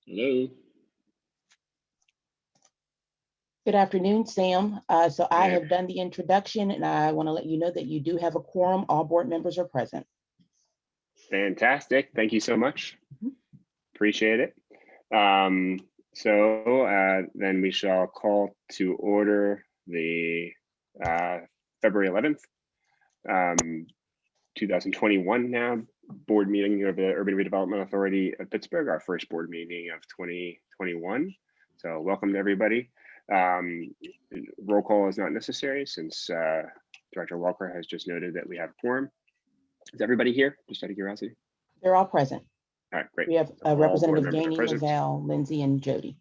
Hello. Good afternoon, Sam. So I Hey. have done the introduction and I want to let you know that you do have a quorum. All board members are present. Fantastic. Thank you so much. Appreciate it. Then we shall call to order the February 11th, 2021 now board meeting of the Urban Redevelopment Authority of Pittsburgh, our first board meeting of 2021. So welcome to everybody. Roll call is not necessary since Director Walker has just noted that we have quorum. Is everybody here? Just out of curiosity. They're all present. All right, great. We have All Representative board members are Gainey, present. Lavelle, Lindsay, and Jody.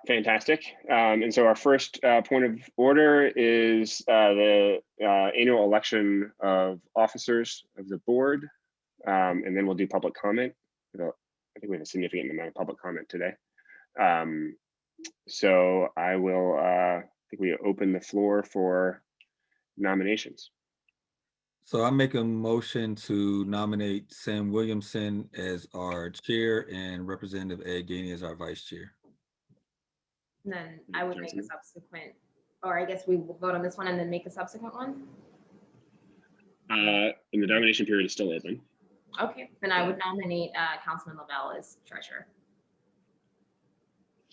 Fantastic. And so our first point of order is the annual election of officers of the board. And then we'll do public comment. I think we have a significant amount of public comment today. So I will, I think we open the floor for nominations. So I make a motion to nominate Sam Williamson as our chair and Representative Ed Gainey as our vice chair. And then I would make a subsequent, or I guess we will vote on this one and then make a subsequent one. And the nomination period is still open. Okay, then I would nominate Councilman Lavelle as treasurer.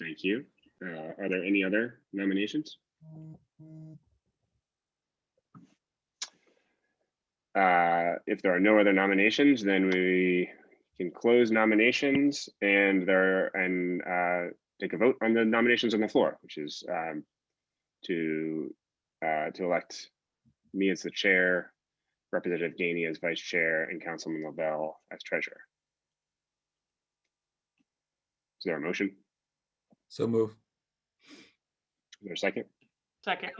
Thank you. Are there any other nominations? If there are no other nominations, then we can close nominations and take a vote on the nominations on the floor, which is to elect me as the chair, Representative Gainey as vice chair, and Councilman Lavelle as treasurer. Is there a motion? So move. Is there a second? Second.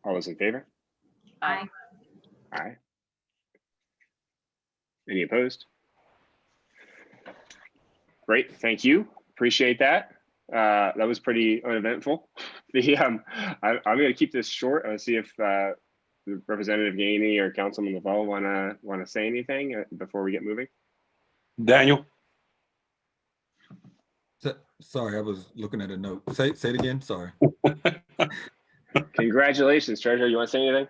All those in favor? Aye. Aye. Any opposed? Great, thank you. Appreciate that. That was pretty uneventful. I'm going to keep this short. I'll see if Representative Gainey or Councilman Lavelle want to say anything before we get moving. Daniel. Sorry, I was looking at a note. Say it again. Sorry. Congratulations, Treasurer. You want to say anything?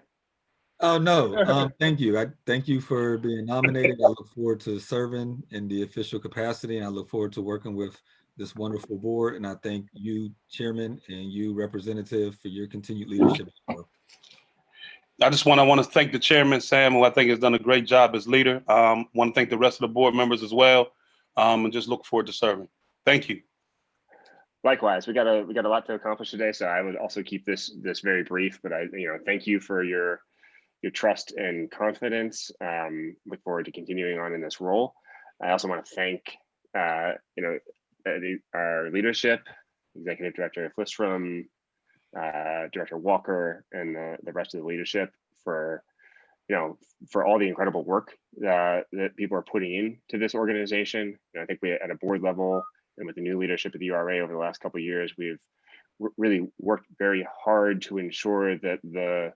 Oh no. Thank you. I thank you for being nominated. I look forward to serving in the official capacity, and I look forward to working with this wonderful board. And I thank you, Chairman, and you, Representative, for your continued leadership. I want to thank the chairman, Sam, who I think has done a great job as leader. Want to thank the rest of the board members as well, and just look forward to serving. Thank you. Likewise, we got a lot to accomplish today, so I would also keep this very brief. But thank you for your trust and confidence. Look forward to continuing on in this role. I also want to thank our leadership, Executive Director Flistrom, Director Walker, and the rest of the leadership for all the incredible work that people are putting into this organization. I think we at a board level and with the new leadership of the URA over the last couple of years, we've really worked very hard to ensure that the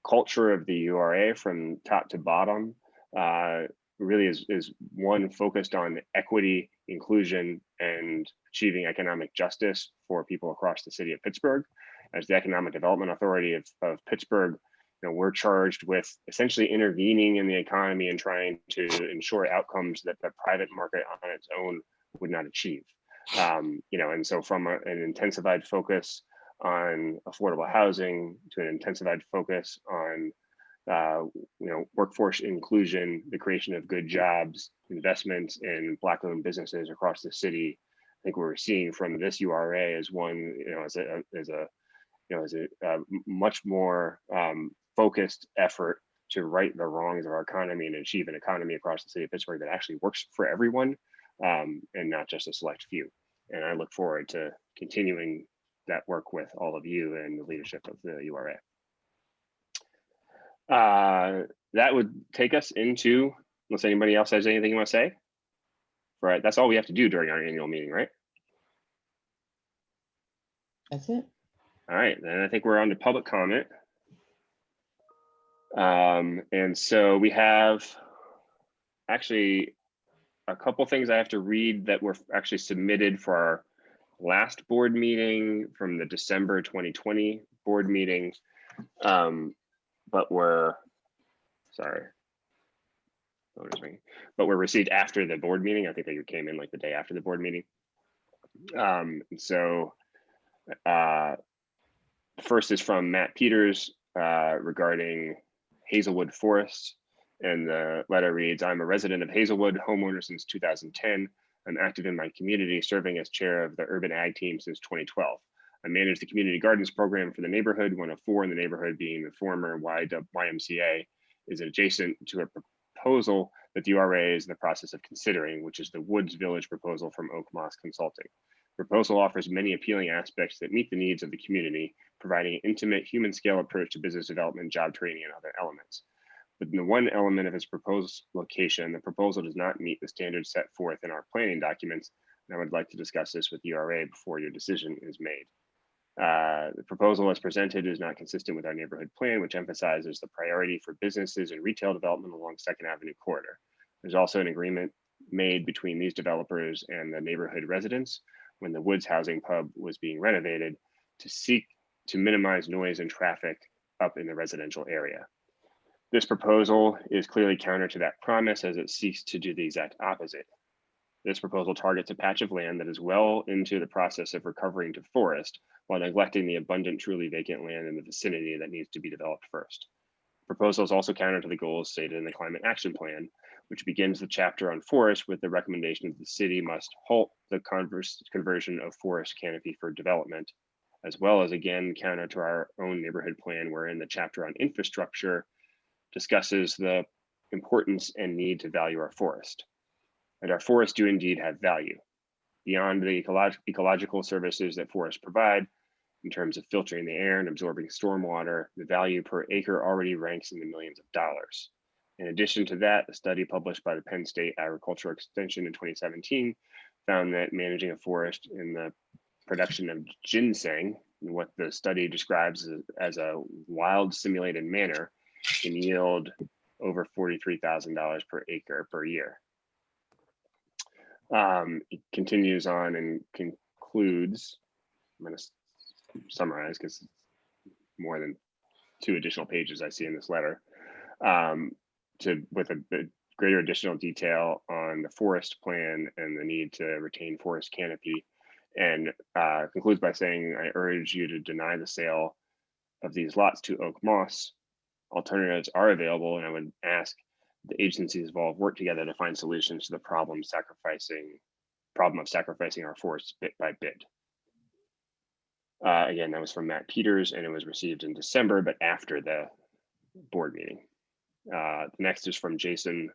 culture of the URA from top to bottom really is one focused on equity, inclusion, and achieving economic justice for people across the city of Pittsburgh. As the Economic Development Authority of Pittsburgh, we're charged with essentially intervening in the economy and trying to ensure outcomes that the private market on its own would not achieve. And so from an intensified focus on affordable housing to an intensified focus on workforce inclusion, the creation of good jobs, investments in Black-owned businesses across the city, I think what we're seeing from this URA is one, as a much more focused effort to right the wrongs of our economy and achieve an economy across the city of Pittsburgh that actually works for everyone and not just a select few. And I look forward to continuing that work with all of you and the leadership of the URA. That would take us into, unless anybody else has anything you want to say. Right, that's all we have to do during our annual meeting, right? That's it. All right, then I think we're on to public comment. And so we have actually a couple things I have to read that were actually submitted for our last board meeting from the December 2020 board meeting, but were, sorry, phone is ringing, but were received after the board meeting. I think they came in like the day after the board meeting. First is from Matt Peters regarding Hazelwood Forest. And the letter reads, I'm a resident of Hazelwood, homeowner since 2010. I'm active in my community, serving as chair of the urban ag team since 2012. I manage the community gardens program for the neighborhood. One of four in the neighborhood, being the former YMCA, is adjacent to a proposal that the URA is in the process of considering, which is the Woods Village proposal from Oak Moss Consulting. The proposal offers many appealing aspects that meet the needs of the community, providing an intimate human scale approach to business development, job training, and other elements. But in the one element of its proposed location, the proposal does not meet the standards set forth in our planning documents, and I would like to discuss this with URA before your decision is made. The proposal as presented is not consistent with our neighborhood plan, which emphasizes the priority for businesses and retail development along 2nd Avenue corridor. There's also an agreement made between these developers and the neighborhood residents when the Woods Housing Pub was being renovated to seek to minimize noise and traffic up in the residential area. This proposal is clearly counter to that promise, as it seeks to do the exact opposite. This proposal targets a patch of land that is well into the process of recovering to forest, while neglecting the abundant, truly vacant land in the vicinity that needs to be developed first. The proposal is also counter to the goals stated in the Climate Action Plan, which begins the chapter on forest with the recommendation that the city must halt the conversion of forest canopy for development, as well as, again, counter to our own neighborhood plan, wherein the chapter on infrastructure discusses the importance and need to value our forest. And our forests do indeed have value. Beyond the ecological services that forests provide, in terms of filtering the air and absorbing stormwater, the value per acre already ranks in the millions of dollars. In addition to that, a study published by the Penn State Agricultural Extension in 2017 found that managing a forest in the production of ginseng, what the study describes as a wild simulated manner, can yield over $43,000 per acre per year. It continues on and concludes, I'm going to summarize because it's more than 2 additional pages I see in this letter, with a greater additional detail on the forest plan and the need to retain forest canopy, and concludes by saying, I urge you to deny the sale of these lots to Oak Moss. Alternatives are available, and I would ask the agencies involved work together to find solutions to the problem of sacrificing our forests bit by bit. Again, that was from Matt Peters, and it was received in December, but after the board meeting. The next is from Jason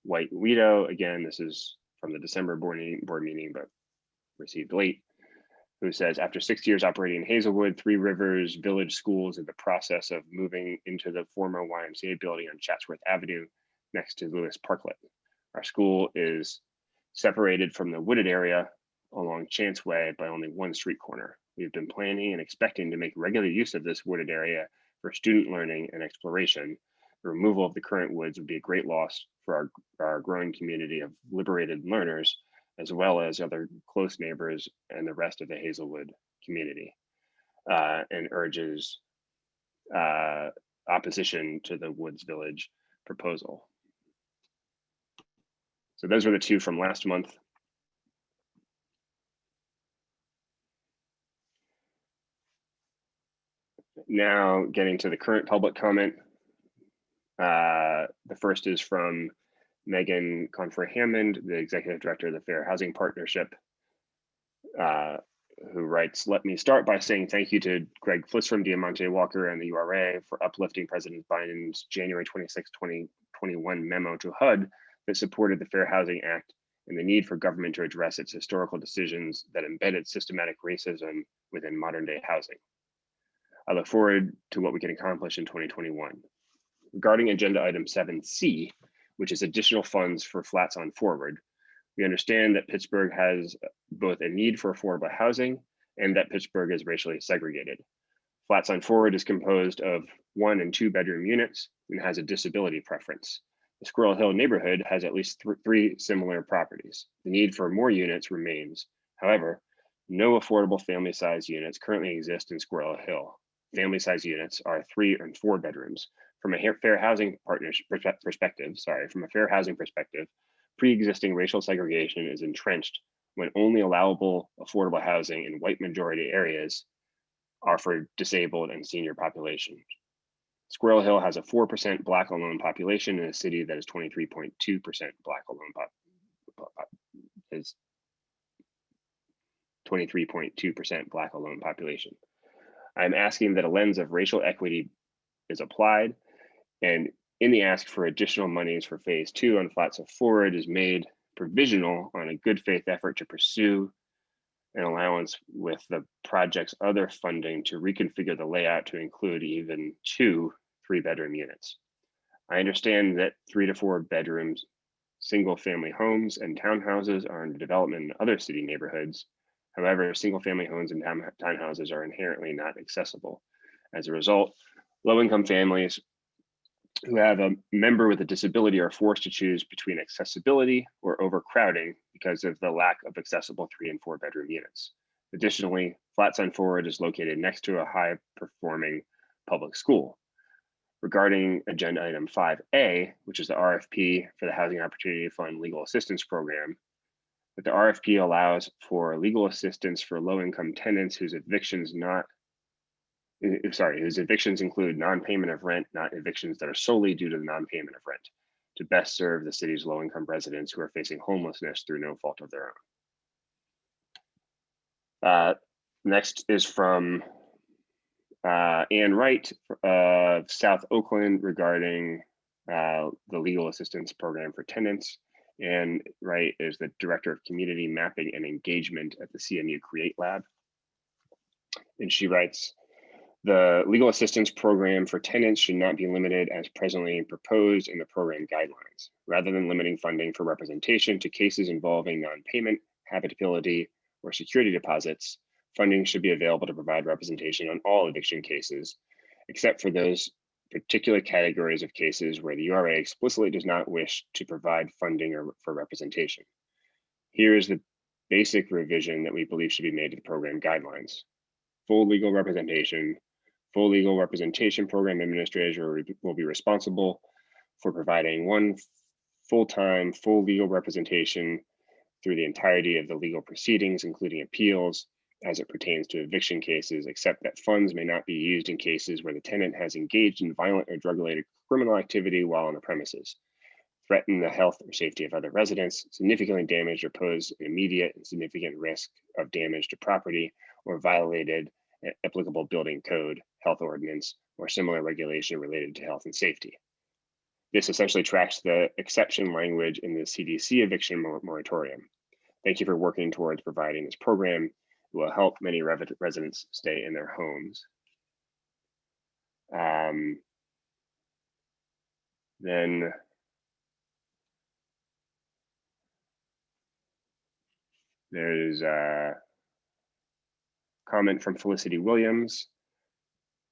White-Lido. Again, this is from the December board meeting, but received late, who says, after 6 years operating in Hazelwood, 3 Rivers Village School is in the process of moving into the former YMCA building on Chatsworth Avenue next to Lewis Parklet. Our school is separated from the wooded area along Chance Way by only 1 street corner. We've been planning and expecting to make regular use of this wooded area for student learning and exploration. The removal of the current woods would be a great loss for our growing community of liberated learners, as well as other close neighbors and the rest of the Hazelwood community, and urges opposition to the Woods Village proposal. So those were the 2 from last month. Now getting to the current public comment. The first is from Megan Confer-Hammond, the Executive Director of the Fair Housing Partnership, who writes, let me start by saying thank you to Greg Flissram, Diamante Walker, and the URA for uplifting President Biden's January 26, 2021 memo to HUD that supported the Fair Housing Act and the need for government to address its historical decisions that embedded systematic racism within modern day housing. I look forward to what we can accomplish in 2021. Regarding agenda item 7C, which is additional funds for flats on Forward, we understand that Pittsburgh has both a need for affordable housing and that Pittsburgh is racially segregated. Flats on Forward is composed of 1 and 2 bedroom units and has a disability preference. The Squirrel Hill neighborhood has at least three similar properties. The need for more units remains. However, no affordable family-sized units currently exist in Squirrel Hill. Family-sized units are 3 and 4 bedrooms. From a fair housing perspective, pre-existing racial segregation is entrenched when only allowable affordable housing in white majority areas are for disabled and senior population. Squirrel Hill has a 4% Black alone population in a city that is 23.2% Black alone is 23.2% Black alone population. I'm asking that a lens of racial equity is applied, and in the ask for additional monies for phase 2 on Flats Forward is made provisional on a good faith effort to pursue an allowance with the project's other funding to reconfigure the layout to include even 2 3-bedroom units. I understand that 3 to 4 bedrooms, single family homes and townhouses are under development in other city neighborhoods. However, single family homes and townhouses are inherently not accessible. As a result, low-income families who have a member with a disability are forced to choose between accessibility or overcrowding because of the lack of accessible 3 and 4 bedroom units. Additionally, Flats Forward is located next to a high-performing public school. Regarding agenda item 5A, which is the RFP for the Housing Opportunity Fund Legal Assistance Program, that the RFP allows for legal assistance for low-income tenants whose evictions include non-payment of rent, not evictions that are solely due to the non-payment of rent, to best serve the city's low-income residents who are facing homelessness through no fault of their own. Next is from Ann Wright of South Oakland regarding the legal assistance program for tenants. Ann Wright is the Director of Community Mapping and Engagement at the CMU Create Lab. And she writes, the legal assistance program for tenants should not be limited as presently proposed in the program guidelines. Rather than limiting funding for representation to cases involving non-payment, habitability, or security deposits, funding should be available to provide representation on all eviction cases, except for those particular categories of cases where the URA explicitly does not wish to provide funding or for representation. Here is the basic revision that we believe should be made to the program guidelines. Full legal representation program administrator will be responsible for providing one full-time, full legal representation through the entirety of the legal proceedings, including appeals, as it pertains to eviction cases, except that funds may not be used in cases where the tenant has engaged in violent or drug-related criminal activity while on the premises, threatened the health or safety of other residents, significantly damaged or posed an immediate and significant risk of damage to property, or violated an applicable building code, health ordinance, or similar regulation related to health and safety. This essentially tracks the exception language in the CDC eviction moratorium. Thank you for working towards providing this program. It will help many residents stay in their homes. Then there's a comment from Felicity Williams,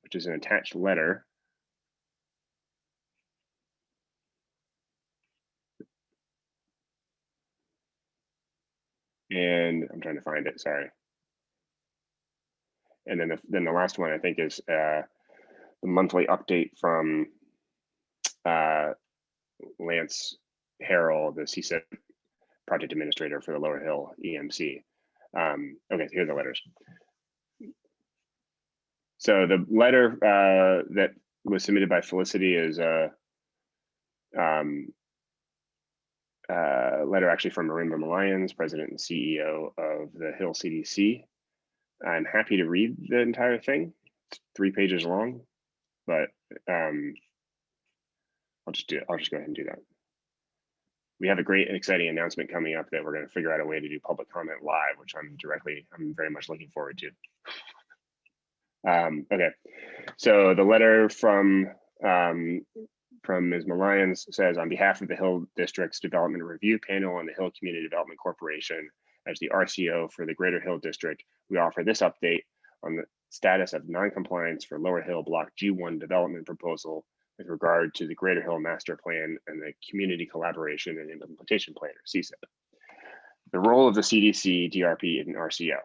which is an attached letter. And I'm trying to find it, sorry. And then the last one I think is the monthly update from Lance Harrell, the CSIP project administrator for the Lower Hill EMC. Okay, here are the letters. So the letter that was submitted by Felicity is a letter actually from Marimba Malayans, President and CEO of the Hill CDC. I'm happy to read the entire thing. It's 3 pages long, but I'll just go ahead and do that. We have a great and exciting announcement coming up that we're going to figure out a way to do public comment live, which I'm very much looking forward to. Okay, so the letter from Ms. Malayans says, on behalf of the Hill District's Development Review Panel and the Hill Community Development Corporation, as the RCO for the Greater Hill District, we offer this update on the status of non-compliance for Lower Hill Block G1 development proposal with regard to the Greater Hill Master Plan and the Community Collaboration and Implementation Plan, or CSIP. The role of the CDC, DRP, and RCO.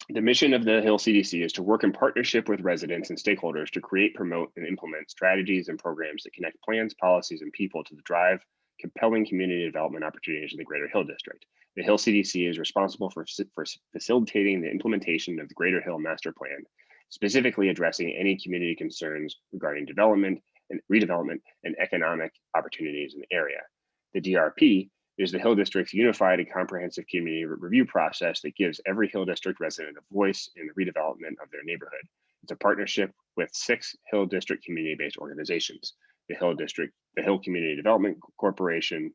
The mission of the Hill CDC is to work in partnership with residents and stakeholders to create, promote, and implement strategies and programs that connect plans, policies, and people to drive compelling community development opportunities in the Greater Hill District. The Hill CDC is responsible for facilitating the implementation of the Greater Hill Master Plan, specifically addressing any community concerns regarding development and redevelopment and economic opportunities in the area. The DRP is the Hill District's unified and comprehensive community review process that gives every Hill District resident a voice in the redevelopment of their neighborhood. It's a partnership with 6 Hill District community-based organizations: the Hill District, the Hill Community Development Corporation,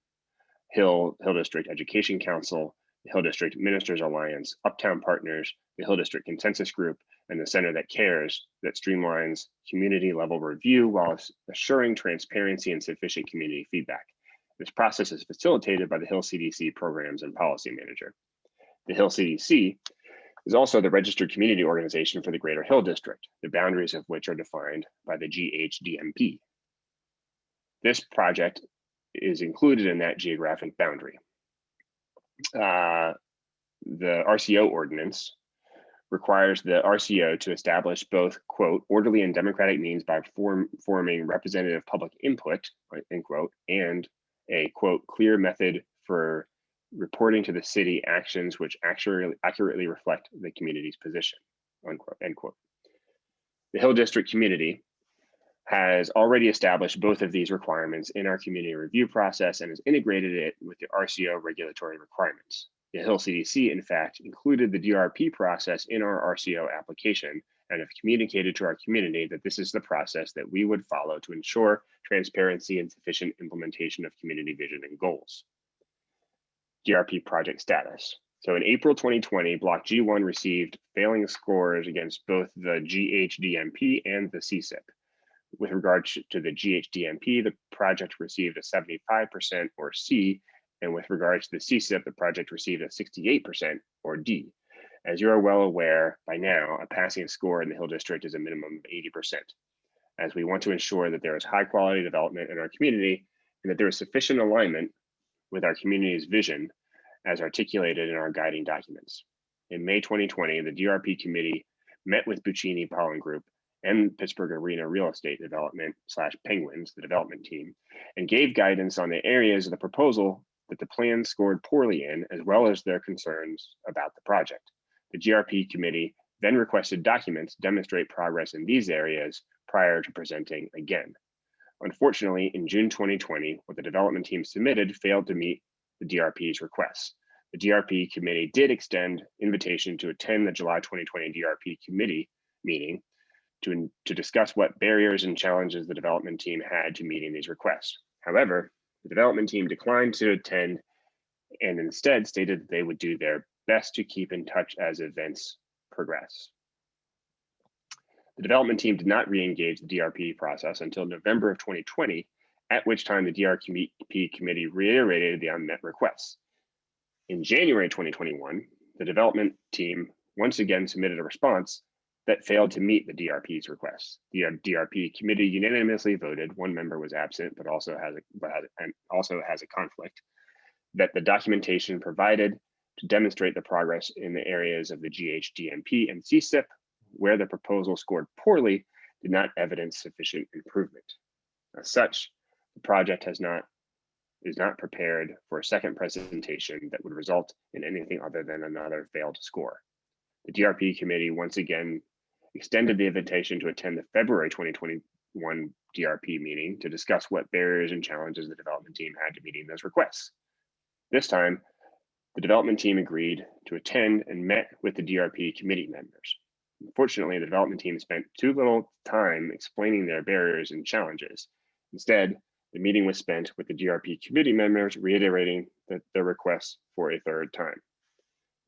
Hill District Education Council, the Hill District Ministers Alliance, Uptown Partners, the Hill District Consensus Group, and the Center That Cares, that streamlines community level review while assuring transparency and sufficient community feedback. This process is facilitated by the Hill CDC Programs and Policy Manager. The Hill CDC is also the registered community organization for the Greater Hill District, the boundaries of which are defined by the GHDMP. This project is included in that geographic boundary. The RCO ordinance requires the RCO to establish both, quote, orderly and democratic means by forming representative public input, end quote, and a, quote, clear method for reporting to the city actions which accurately reflect the community's position, unquote, end quote. The Hill District community has already established both of these requirements in our community review process and has integrated it with the RCO regulatory requirements. The Hill CDC, in fact, included the DRP process in our RCO application and have communicated to our community that this is the process that we would follow to ensure transparency and sufficient implementation of community vision and goals. DRP project status. So in April 2020, Block G1 received failing scores against both the GHDMP and the CSIP. With regard to the GHDMP, the project received a 75% or C, and with regards to the CSIP, the project received a 68% or D. As you are well aware by now, a passing score in the Hill District is a minimum of 80%, as we want to ensure that there is high quality development in our community and that there is sufficient alignment with our community's vision as articulated in our guiding documents. In May 2020, the DRP committee met with Buccini Pollen Group and Pittsburgh Arena Real Estate Development / Penguins, the development team, and gave guidance on the areas of the proposal that the plan scored poorly in, as well as their concerns about the project. The GRP committee then requested documents to demonstrate progress in these areas prior to presenting again. Unfortunately, in June 2020, what the development team submitted failed to meet the DRP's requests. The DRP committee did extend invitation to attend the July 2020 DRP committee meeting to discuss what barriers and challenges the development team had to meeting these requests. However, the development team declined to attend and instead stated that they would do their best to keep in touch as events progress. The development team did not re-engage the DRP process until November of 2020, at which time the DRP committee reiterated the unmet requests. In January 2021, the development team once again submitted a response that failed to meet the DRP's requests. The DRP committee unanimously voted, one member was absent, but also has a conflict, that the documentation provided to demonstrate the progress in the areas of the GHDMP and CSIP, where the proposal scored poorly, did not evidence sufficient improvement. As such, the project is not prepared for a second presentation that would result in anything other than another failed score. The DRP committee once again extended the invitation to attend the February 2021 DRP meeting to discuss what barriers and challenges the development team had to meeting those requests. This time, the development team agreed to attend and met with the DRP committee members. Unfortunately, the development team spent too little time explaining their barriers and challenges. Instead, the meeting was spent with the DRP committee members reiterating their requests for a third time.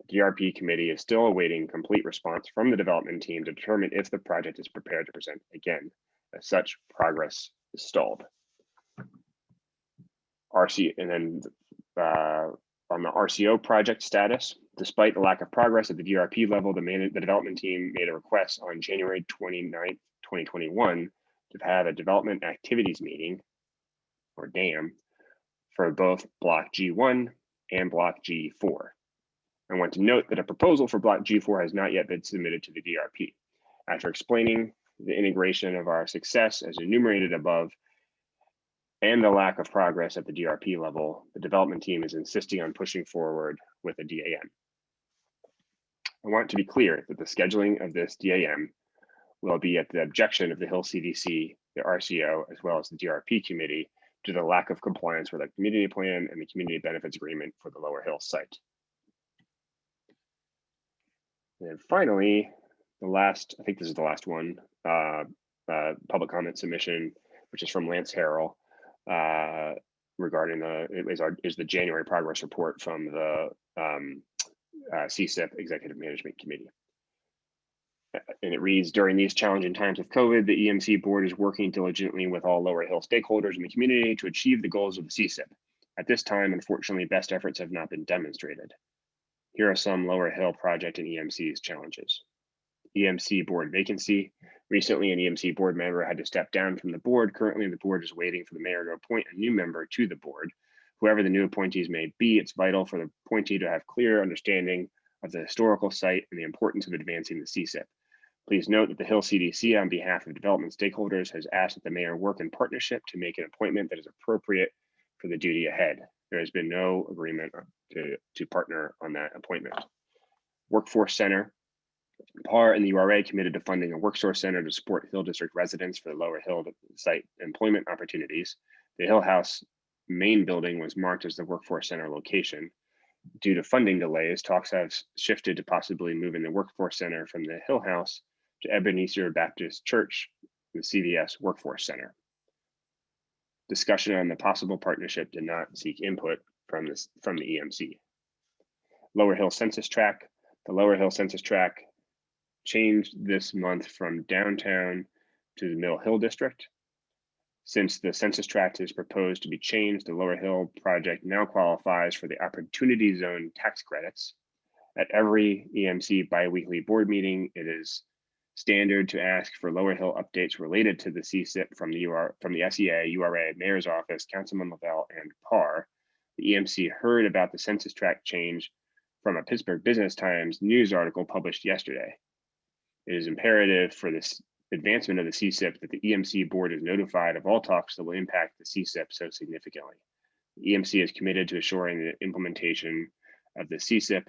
The DRP committee is still awaiting complete response from the development team to determine if the project is prepared to present again. As such, progress is stalled. On the RCO project status, despite the lack of progress at the DRP level, the development team made a request on January 29th, 2021 to have a development activities meeting, or DAM, for both Block G1 and Block G4. I want to note that a proposal for Block G4 has not yet been submitted to the DRP. After explaining the integration of our success as enumerated above and the lack of progress at the DRP level, the development team is insisting on pushing forward with a DAM. I want to be clear that the scheduling of this DAM will be at the objection of the Hill CDC, the RCO, as well as the DRP committee to the lack of compliance with our community plan and the community benefits agreement for the Lower Hill site. And finally, the last, I think this is the last one, public comment submission, which is from Lance Harrell, regarding the January progress report from the CSIP Executive Management Committee. And it reads, during these challenging times of COVID, the EMC board is working diligently with all Lower Hill stakeholders in the community to achieve the goals of the CSIP. At this time, unfortunately, best efforts have not been demonstrated. Here are some Lower Hill project and EMC's challenges. EMC board vacancy. Recently, an EMC board member had to step down from the board. Currently, the board is waiting for the mayor to appoint a new member to the board. Whoever the new appointees may be, it's vital for the appointee to have clear understanding of the historical site and the importance of advancing the CSIP. Please note that the Hill CDC, on behalf of development stakeholders, has asked that the mayor work in partnership to make an appointment that is appropriate for the duty ahead. There has been no agreement to partner on that appointment. Workforce Center. PAR and the URA committed to funding a workforce center to support Hill District residents for the Lower Hill site employment opportunities. The Hill House main building was marked as the workforce center location. Due to funding delays, talks have shifted to possibly moving the workforce center from the Hill House to Ebenezer Baptist Church, the CVS Workforce Center. Discussion on the possible partnership did not seek input from the EMC. Lower Hill Census Tract. The Lower Hill Census Tract changed this month from downtown to the Mill Hill District. Since the census tract is proposed to be changed, the Lower Hill project now qualifies for the Opportunity Zone tax credits. At every EMC biweekly board meeting, it is standard to ask for Lower Hill updates related to the CSIP from the SEA, URA, Mayor's Office, Councilman Lavelle, and PAR. The EMC heard about the census tract change from a Pittsburgh Business Times news article published yesterday. It is imperative for this advancement of the CSIP that the EMC board is notified of all talks that will impact the CSIP so significantly. The EMC is committed to assuring the implementation of the CSIP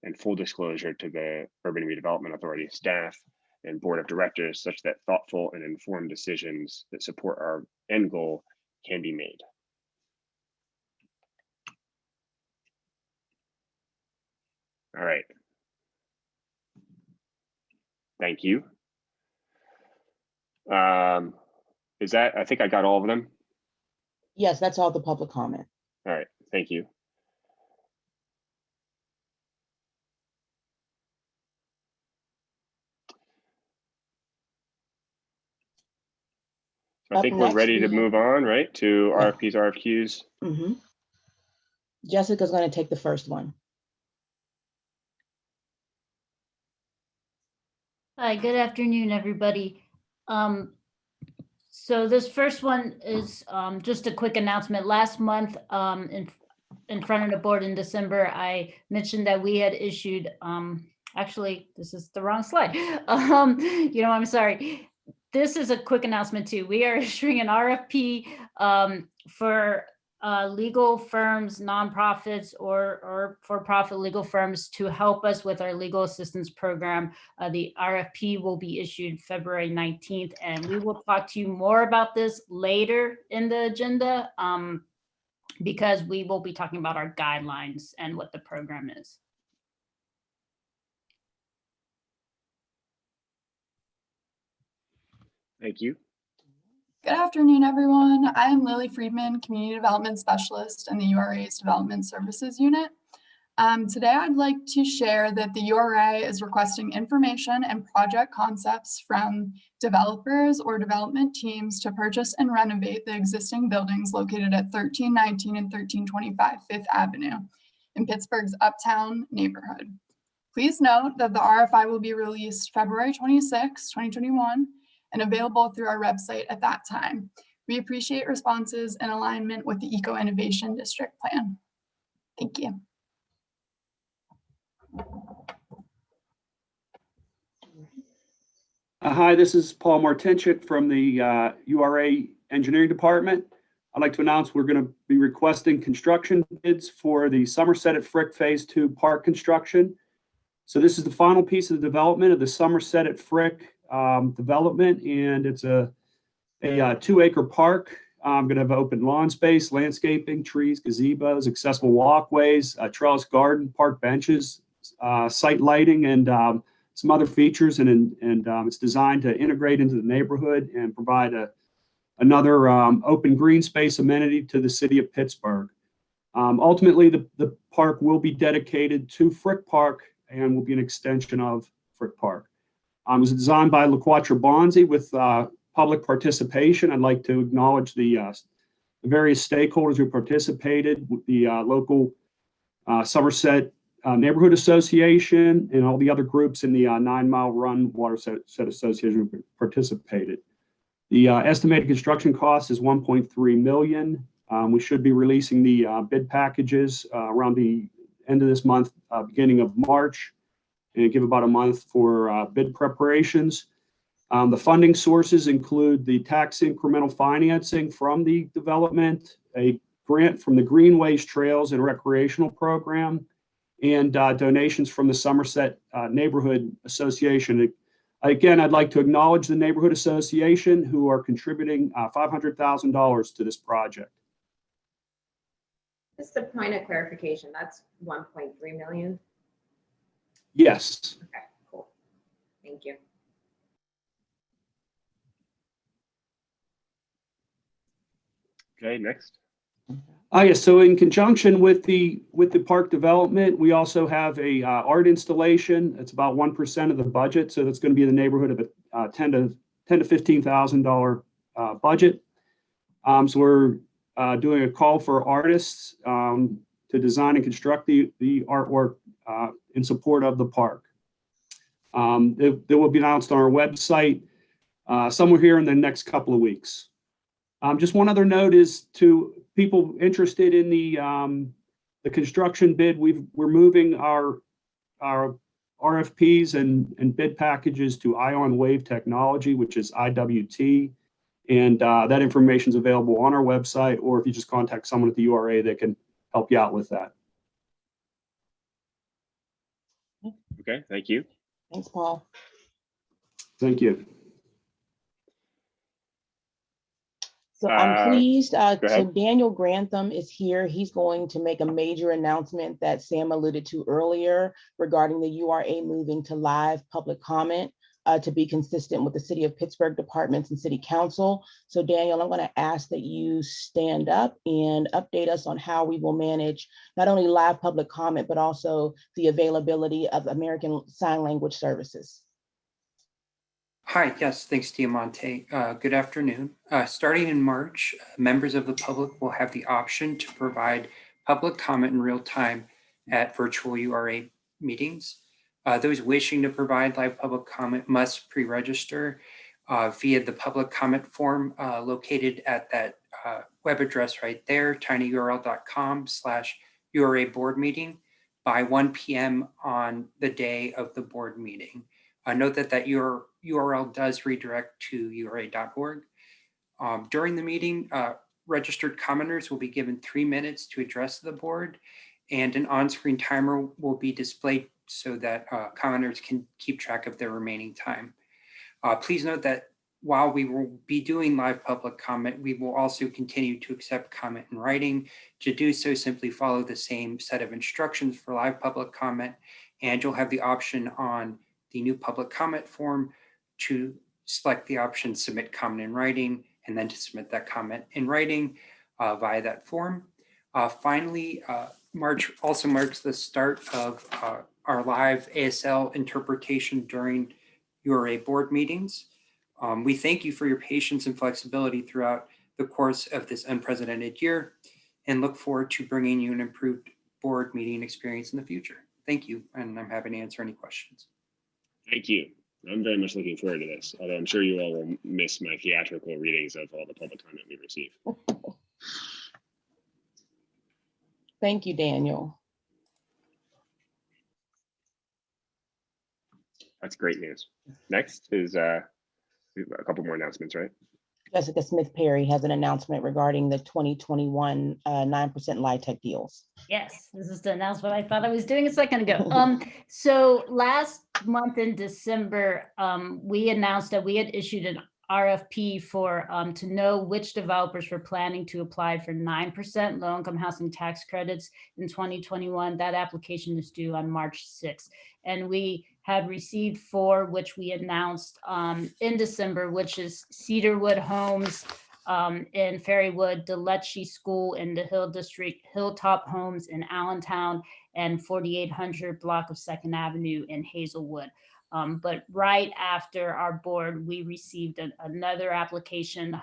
and full disclosure to the Urban Redevelopment Authority staff and board of directors such that thoughtful and informed decisions that support our end goal can be made. All right. Thank you. Is that, I think I got all of them. Yes, that's all the public comment. All right, thank you. I think we're ready to move on, right? To RFPs, RFQs. Mm-hmm. Jessica's going to take the first one. Hi, good afternoon, everybody. So this first one is just a quick announcement. Last month, in front of the board in December, I mentioned that we had issued, actually, this is the wrong slide. I'm sorry. This is a quick announcement too. We are issuing an RFP for legal firms, nonprofits, or for-profit legal firms to help us with our legal assistance program. The RFP will be issued February 19th, and we will talk to you more about this later in the agenda because we will be talking about our guidelines and what the program is. Thank you. Good afternoon, everyone. I am Lily Friedman, Community Development Specialist in the URA's Development Services Unit. Today, I'd like to share that the URA is requesting information and project concepts from developers or development teams to purchase and renovate the existing buildings located at 1319 and 1325 Fifth Avenue in Pittsburgh's Uptown neighborhood. Please note that the RFI will be released February 26, 2021, and available through our website at that time. We appreciate responses in alignment with the Eco Innovation District Plan. Thank you. Hi, this is Paul Martinchik from the URA Engineering Department. I'd like to announce we're going to be requesting construction bids for the Summerset at Frick Phase 2 park construction. So this is the final piece of the development of the Summerset at Frick development, and it's a 2-acre park. I'm going to have open lawn space, landscaping, trees, gazebos, accessible walkways, a trellis garden, park benches, site lighting, and some other features. And it's designed to integrate into the neighborhood and provide another open green space amenity to the city of Pittsburgh. Ultimately, the park will be dedicated to Frick Park and will be an extension of Frick Park. It was designed by LaQuatra Bonzi with public participation. I'd like to acknowledge the various stakeholders who participated, the local Summerset Neighborhood Association and all the other groups in the 9 Mile Run Watershed Association who participated. The estimated construction cost is $1.3 million. We should be releasing the bid packages around the end of this month, beginning of March, and give about a month for bid preparations. The funding sources include the tax incremental financing from the development, a grant from the Greenways, Trails, and Recreational Program, and donations from the Summerset Neighborhood Association. Again, I'd like to acknowledge the Neighborhood Association who are contributing $500,000 to this project. Just a point of clarification, that's 1.3 million? Yes. Okay, cool. Thank you. Okay, next. Yes, so in conjunction with the park development, we also have a art installation. It's about 1% of the budget, so that's going to be in the neighborhood of a $10,000 to $15,000 budget. So we're doing a call for artists to design and construct the artwork in support of the park. They will be announced on our website somewhere here in the next couple of weeks. Just one other note is to people interested in the construction bid. We're moving our RFPs and bid packages to Ion Wave Technology, which is IWT, and that information is available on our website, or if you just contact someone at the URA, they can help you out with that. Okay, thank you. Thanks, Paul. Thank you. So I'm pleased. go So ahead. Daniel Grantham is here. He's going to make a major announcement that Sam alluded to earlier regarding the URA moving to live public comment to be consistent with the City of Pittsburgh departments and City Council. So Daniel, I'm going to ask that you stand up and update us on how we will manage not only live public comment, but also the availability of American Sign Language services. Hi, yes, thanks, Diamante. Good afternoon. Starting in March, members of the public will have the option to provide public comment in real time at virtual URA meetings. Those wishing to provide live public comment must pre-register via the public comment form located at that web address right there, tinyurl.com/URA board meeting by 1 p.m. on the day of the board meeting. Note that your URL does redirect to ura.org. During the meeting, registered commenters will be given 3 minutes to address the board, and an on-screen timer will be displayed so that commenters can keep track of their remaining time. Please note that while we will be doing live public comment, we will also continue to accept comment in writing. To do so, simply follow the same set of instructions for live public comment, and you'll have the option on the new public comment form to select the option submit comment in writing, and then to submit that comment in writing via that form. Finally, March also marks the start of our live ASL interpretation during URA board meetings. We thank you for your patience and flexibility throughout the course of this unprecedented year and look forward to bringing you an improved board meeting experience in the future. Thank you, and I'm happy to answer any questions. Thank you. I'm very much looking forward to this, although I'm sure you all will miss my theatrical readings of all the public comment we receive. Thank you, Daniel. That's great news. Next is a couple more announcements, right? Jessica Smith Perry has an announcement regarding the 2021 9% LIHTC deals. Yes, this is the announcement I thought I was doing a second ago. So last month in December, we announced that we had issued an RFP for to know which developers were planning to apply for 9% low-income housing tax credits in 2021. That application is due on March 6th. And we had received 4, which we announced in December, which is Cedarwood Homes in Ferrywood, DeLetchi School in the Hill District, Hilltop Homes in Allentown, and 4800 block of 2nd Avenue in Hazelwood. But right after our board, we received another application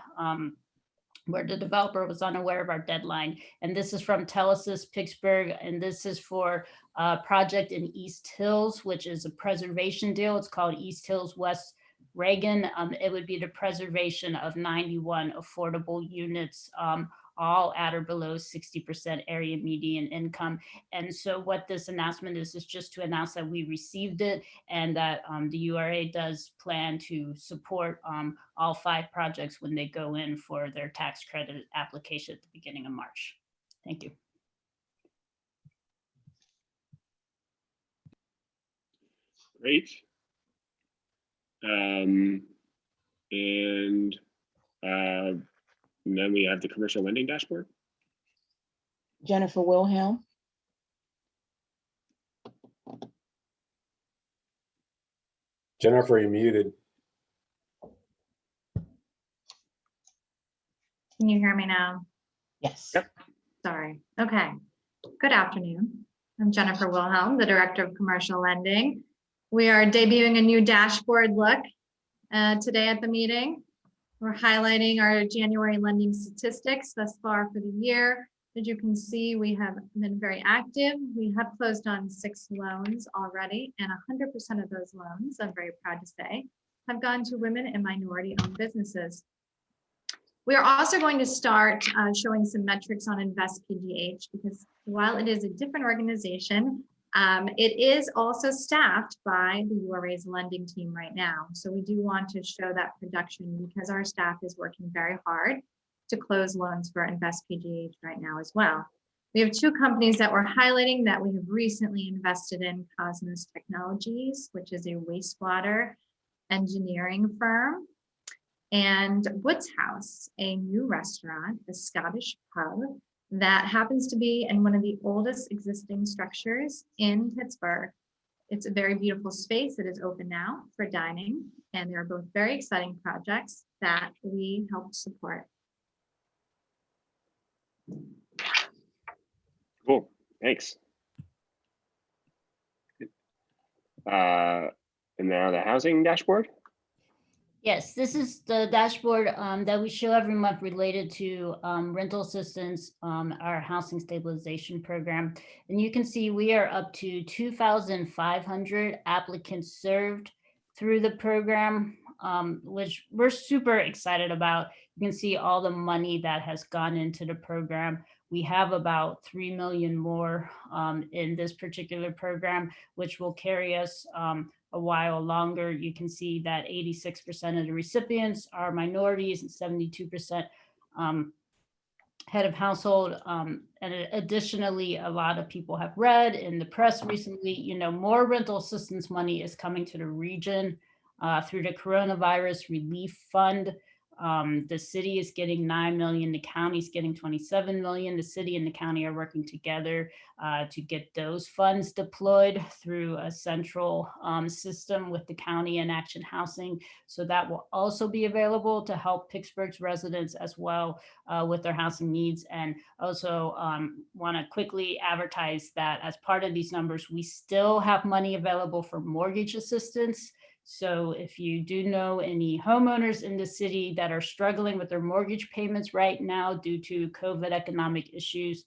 where the developer was unaware of our deadline. And this is from Telesis Pittsburgh, and this is for a project in East Hills, which is a preservation deal. It's called East Hills West Reagan. It would be the preservation of 91 affordable units, all at or below 60% area median income. And so what this announcement is just to announce that we received it and that the URA does plan to support all 5 projects when they go in for their tax credit application at the beginning of March. Thank you. Great. And then we have the commercial lending dashboard. Jennifer Wilhelm. Jennifer, you're muted. Can you hear me now? Yes. Yep. Sorry. Okay. Good afternoon. I'm Jennifer Wilhelm, the Director of Commercial Lending. We are debuting a new dashboard look today at the meeting. We're highlighting our January lending statistics thus far for the year. As you can see, we have been very active. We have closed on 6 loans already, and 100% of those loans, I'm very proud to say, have gone to women and minority-owned businesses. We are also going to start showing some metrics on Invest PGH, because while it is a different organization, it is also staffed by the URA's lending team right now. So we do want to show that production because our staff is working very hard to close loans for Invest PGH right now as well. We have 2 companies that we're highlighting that we have recently invested in: Cosmos Technologies, which is a wastewater engineering firm, and Woods House, a new restaurant, a Scottish pub that happens to be in one of the oldest existing structures in Pittsburgh. It's a very beautiful space. It is open now for dining, and they are both very exciting projects that we helped support. Cool, thanks. And now the housing dashboard. Yes, this is the dashboard that we show every month related to rental assistance, our housing stabilization program. And you can see we are up to 2,500 applicants served through the program, which we're super excited about. You can see all the money that has gone into the program. We have about 3 million more in this particular program, which will carry us a while longer. You can see that 86% of the recipients are minorities and 72% head of household. And additionally, a lot of people have read in the press recently, more rental assistance money is coming to the region through the Coronavirus Relief Fund. The city is getting 9 million, the county's getting 27 million. The city and the county are working together to get those funds deployed through a central system with the county and Action Housing. So that will also be available to help Pittsburgh's residents as well with their housing needs. And also want to quickly advertise that as part of these numbers, we still have money available for mortgage assistance. So if you do know any homeowners in the city that are struggling with their mortgage payments right now due to COVID economic issues,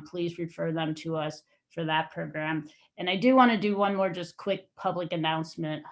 please refer them to us for that program. And I do want to do one more just quick public announcement.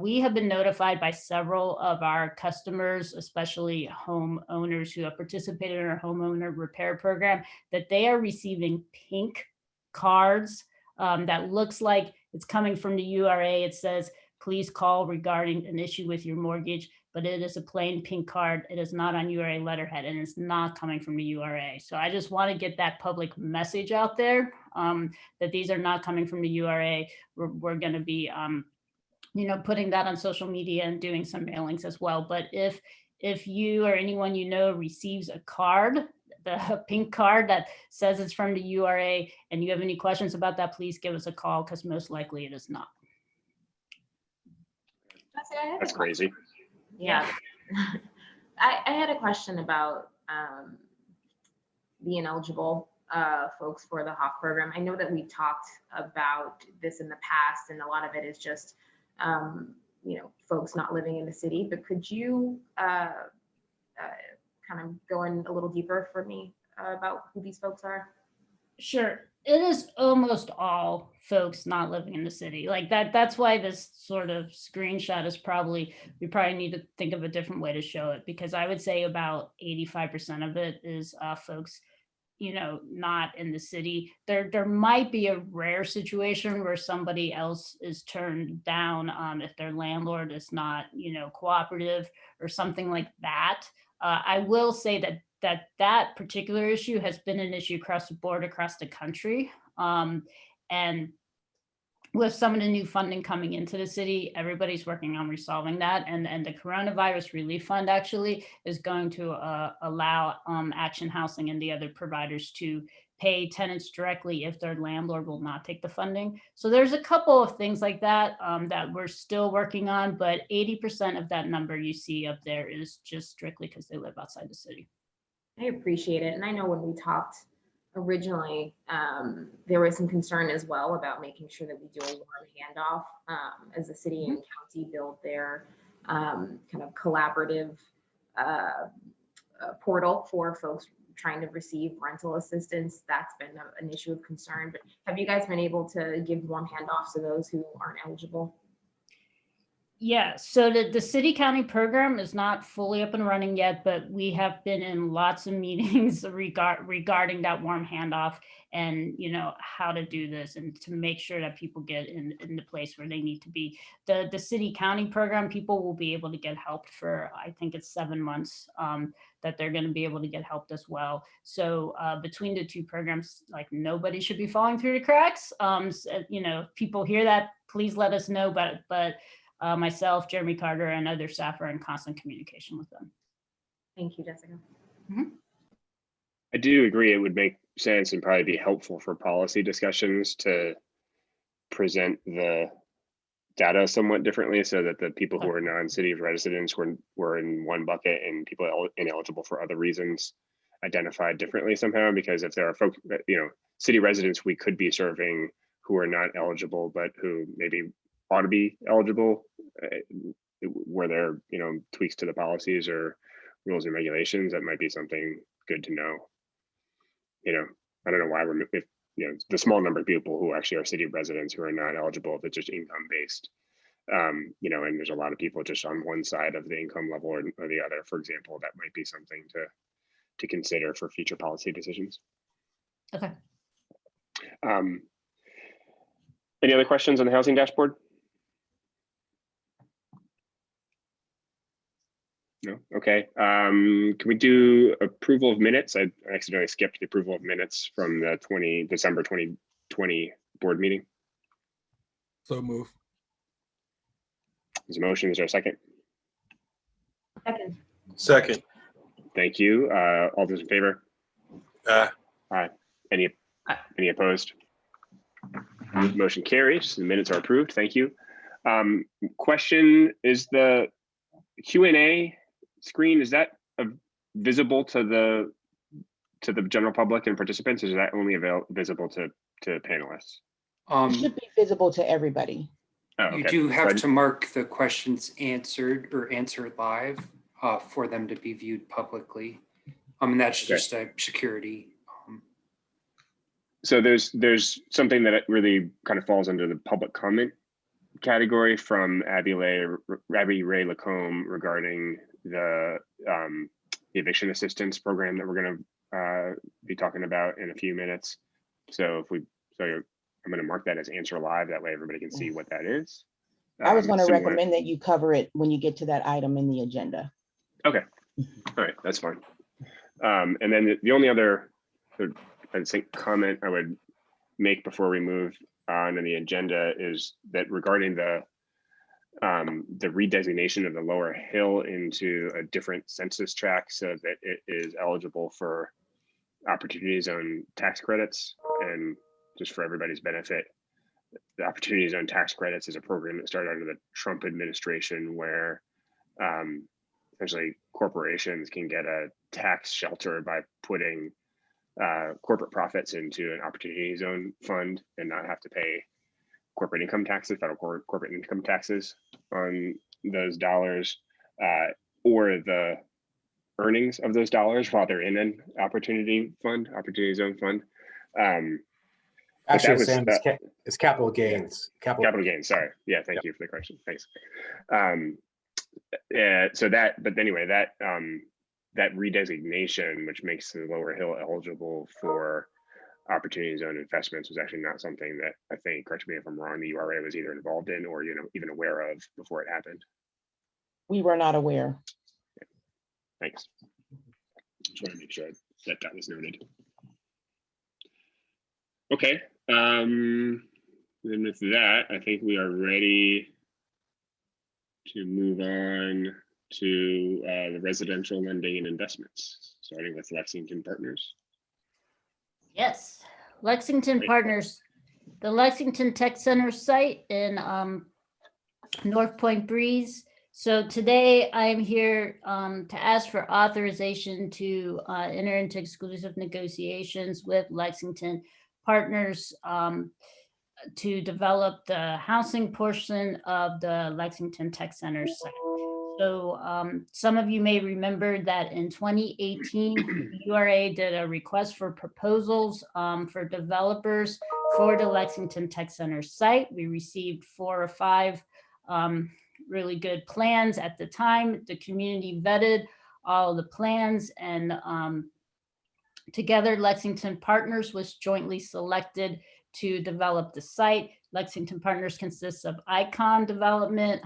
We have been notified by several of our customers, especially homeowners who have participated in our homeowner repair program, that they are receiving pink cards that looks like it's coming from the URA. It says, please call regarding an issue with your mortgage, but it is a plain pink card. It is not on URA letterhead, and it's not coming from the URA. So I just want to get that public message out there that these are not coming from the URA. We're going to be, putting that on social media and doing some mailings as well. But if you or anyone you know receives a card, the pink card that says it's from the URA, and you have any questions about that, please give us a call, because most likely it is not. That's crazy. Yeah. I had a question about the ineligible folks for the HAWK program. I know that we talked about this in the past, and a lot of it is just, folks not living in the city, but could you kind of go in a little deeper for me about who these folks are? Sure. It is almost all folks not living in the city. Like that's why this sort of screenshot is we probably need to think of a different way to show it, because I would say about 85% of it is folks, not in the city. There might be a rare situation where somebody else is turned down if their landlord is not, cooperative or something like that. I will say that particular issue has been an issue across the board, across the country. And with some of the new funding coming into the city, everybody's working on resolving that. And the Coronavirus Relief Fund actually is going to allow Action Housing and the other providers to pay tenants directly if their landlord will not take the funding. So there's a couple of things like that that we're still working on, but 80% of that number you see up there is just strictly because they live outside the city. I appreciate it. And I know when we talked originally, there was some concern as well about making sure that we do a warm handoff as the city and county build their kind of collaborative portal for folks trying to receive rental assistance. That's been an issue of concern. But have you guys been able to give warm handoffs to those who aren't eligible? Yeah, so the city county program is not fully up and running yet, but we have been in lots of meetings regarding that warm handoff and how to do this and to make sure that people get in the place where they need to be. The city county program, people will be able to get helped for, I think it's 7 months that they're going to be able to get helped as well. So between the two programs, like nobody should be falling through the cracks. If people hear that, please let us know, but myself, Jeremy Carter, and other staff are in constant communication with them. Thank you, Jessica. Mm-hmm. I do agree it would make sense and probably be helpful for policy discussions to present the data somewhat differently so that the people who are non-city residents were in one bucket and people ineligible for other reasons identified differently somehow. Because if there are folks, city residents we could be serving who are not eligible, but who maybe ought to be eligible, where there are tweaks to the policies or rules and regulations, that might be something good to know. I don't know why if the small number of people who actually are city residents who are not eligible, if it's just income based, and there's a lot of people just on one side of the income level or the other, for example, that might be something to consider for future policy decisions. Okay. Any other questions on the housing dashboard? No. Okay. Can we do approval of minutes? I accidentally skipped the approval of minutes from the December 2020 board meeting. So move. There's a motion. Is there a second? Second. Second. Thank you. All those in favor? Aye. Any opposed? Motion carries. The minutes are approved. Thank you. Question: is the Q&A screen, is that visible to the general public and participants, or is that only visible to panelists? It should be visible to everybody. Oh, okay. You do have to mark the questions answered or answered live for them to be viewed publicly. And that's just a security. So there's something that really kind of falls under the public comment category from Abby Ray Lacombe regarding the eviction assistance program that we're going to be talking about in a few minutes. So I'm going to mark that as answer live. That way everybody can see what that is. I was going to recommend that you cover it when you get to that item in the agenda. Okay. All right, that's fine. And then the only other, I think, comment I would make before we move on in the agenda is that regarding the redesignation of the Lower Hill into a different census tract so that it is eligible for Opportunity Zone tax credits. And just for everybody's benefit, the Opportunity Zone tax credits is a program that started under the Trump administration where essentially corporations can get a tax shelter by putting corporate profits into an Opportunity Zone fund and not have to pay corporate income taxes, federal corporate income taxes on those dollars, or the earnings of those dollars while they're in an Opportunity Zone fund. Actually, Sam, it's capital gains. Capital gains, sorry. Yeah, thank you for the correction, thanks. So that, but anyway, that redesignation, which makes the Lower Hill eligible for Opportunity Zone investments, was actually not something that I think, correct me if I'm wrong, the URA was either involved in or even aware of before it happened. We were not aware. Yeah. Thanks. Just want to make sure that was noted. Okay. Then with that, I think we are ready to move on to the residential lending and investments, starting with Lexington Partners. Yes, Lexington Partners, the Lexington Tech Center site in North Point Breeze. So today I am here to ask for authorization to enter into exclusive negotiations with Lexington Partners to develop the housing portion of the Lexington Tech Center site. So some of you may remember that in 2018, URA did a request for proposals for developers for the Lexington Tech Center site. We received 4 or 5 really good plans at the time. The community vetted all of the plans, and together Lexington Partners was jointly selected to develop the site. Lexington Partners consists of Icon Development,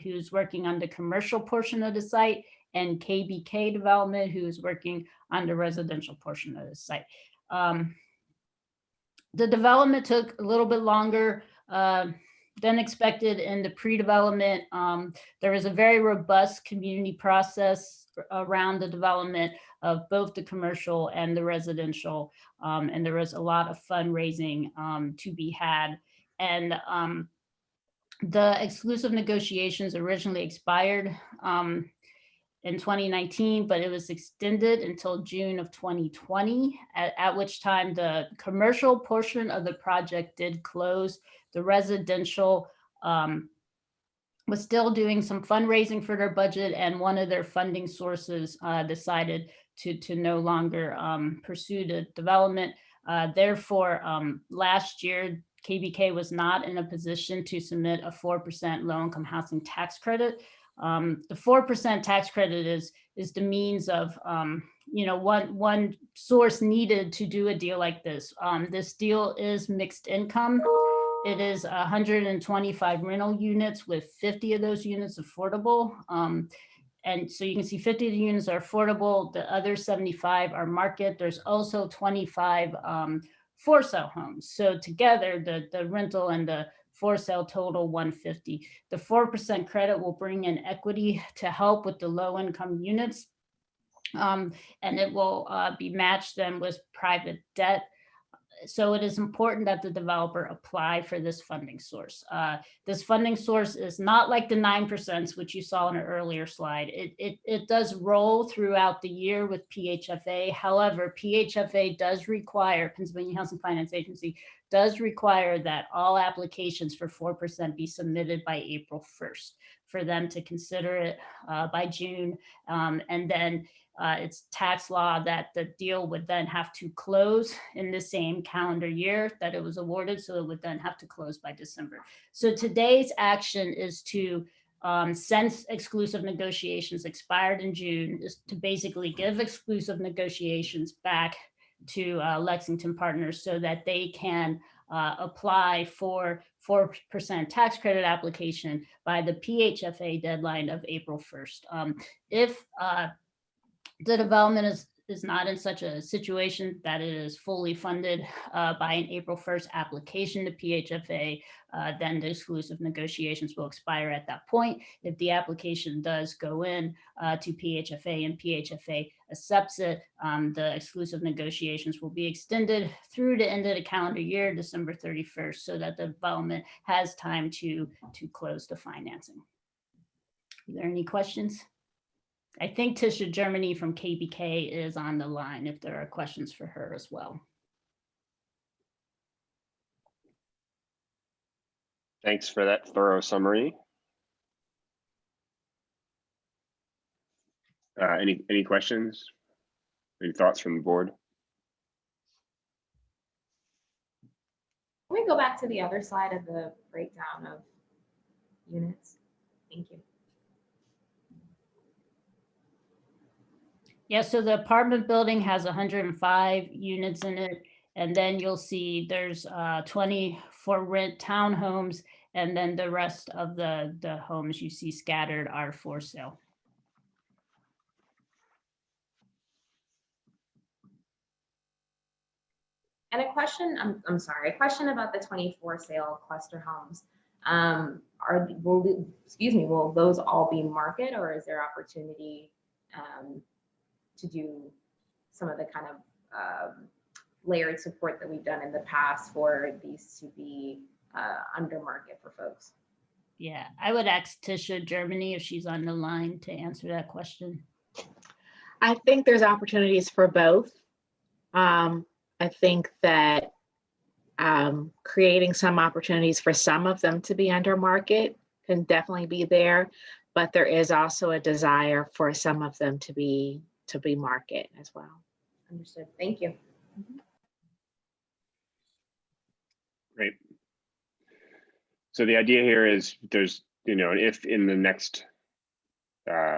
who's working on the commercial portion of the site, and KBK Development, who's working on the residential portion of the site. The development took a little bit longer than expected in the pre-development. There was a very robust community process around the development of both the commercial and the residential, and there was a lot of fundraising to be had. And the exclusive negotiations originally expired in 2019, but it was extended until June of 2020, at which time the commercial portion of the project did close. The residential was still doing some fundraising for their budget, and one of their funding sources decided to no longer pursue the development. Therefore, last year, KBK was not in a position to submit a 4% low-income housing tax credit. The 4% tax credit is the means of, one source needed to do a deal like this. This deal is mixed income. It is 125 rental units with 50 of those units affordable. And so you can see 50 of the units are affordable. The other 75 are market. There's also 25 for sale homes. So together, the rental and the for sale total 150. The 4% credit will bring in equity to help with the low income units. And it will be matched then with private debt. So it is important that the developer apply for this funding source. This funding source is not like the 9%, which you saw in an earlier slide. It does roll throughout the year with PHFA. However, PHFA does require, Pennsylvania Housing Finance Agency does require that all applications for 4% be submitted by April 1st for them to consider it by June. And then it's tax law that the deal would then have to close in the same calendar year that it was awarded. So it would then have to close by December. So today's action is to, since exclusive negotiations expired in June, is to basically give exclusive negotiations back to Lexington partners so that they can apply for 4% tax credit application by the PHFA deadline of April 1st. If the development is not in such a situation that it is fully funded by an April 1st application to PHFA, then the exclusive negotiations will expire at that point. If the application does go in to PHFA and PHFA accepts it, the exclusive negotiations will be extended through the end of the calendar year, December 31st, so that the development has time to close the financing. Are there any questions? I think Tisha Germany from KBK is on the line if there are questions for her as well. Thanks for that thorough summary. Any questions? Any thoughts from the board? Can we go back to the other slide of the breakdown of units? Thank you. Yeah, so the apartment building has 105 units in it. And then you'll see there's 20 for rent townhomes. And then the rest of the homes you see scattered are for sale. And a question, I'm sorry, a question about the 24 sale cluster homes. Will those all be market, or is there opportunity to do some of the kind of layered support that we've done in the past for these to be under market for folks? Yeah, I would ask Tisha Germany if she's on the line to answer that question. I think there's opportunities for both. I think that creating some opportunities for some of them to be under market can definitely be there, but there is also a desire for some of them to be market as well. Understood. Thank you. Great. So the idea here is there's, if in the next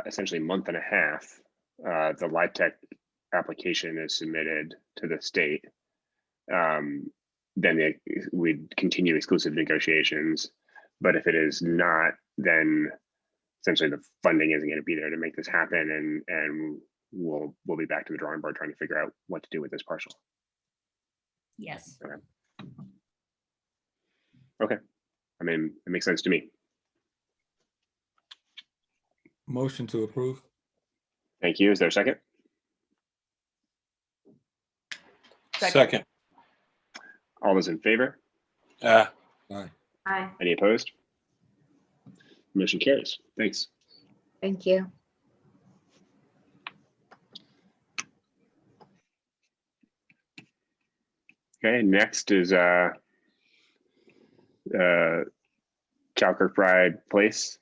essentially month and a half, the LIHTC application is submitted to the state, then we'd continue exclusive negotiations. But if it is not, then essentially the funding isn't going to be there to make this happen, and we'll be back to the drawing board trying to figure out what to do with this parcel. Yes. Okay. I mean, it makes sense to me. Motion to approve. Thank you. Is there a second? Second. All those in favor? Aye. Aye. Any opposed? Motion carries. Thanks. Thank you. Okay, next is Calbride Place.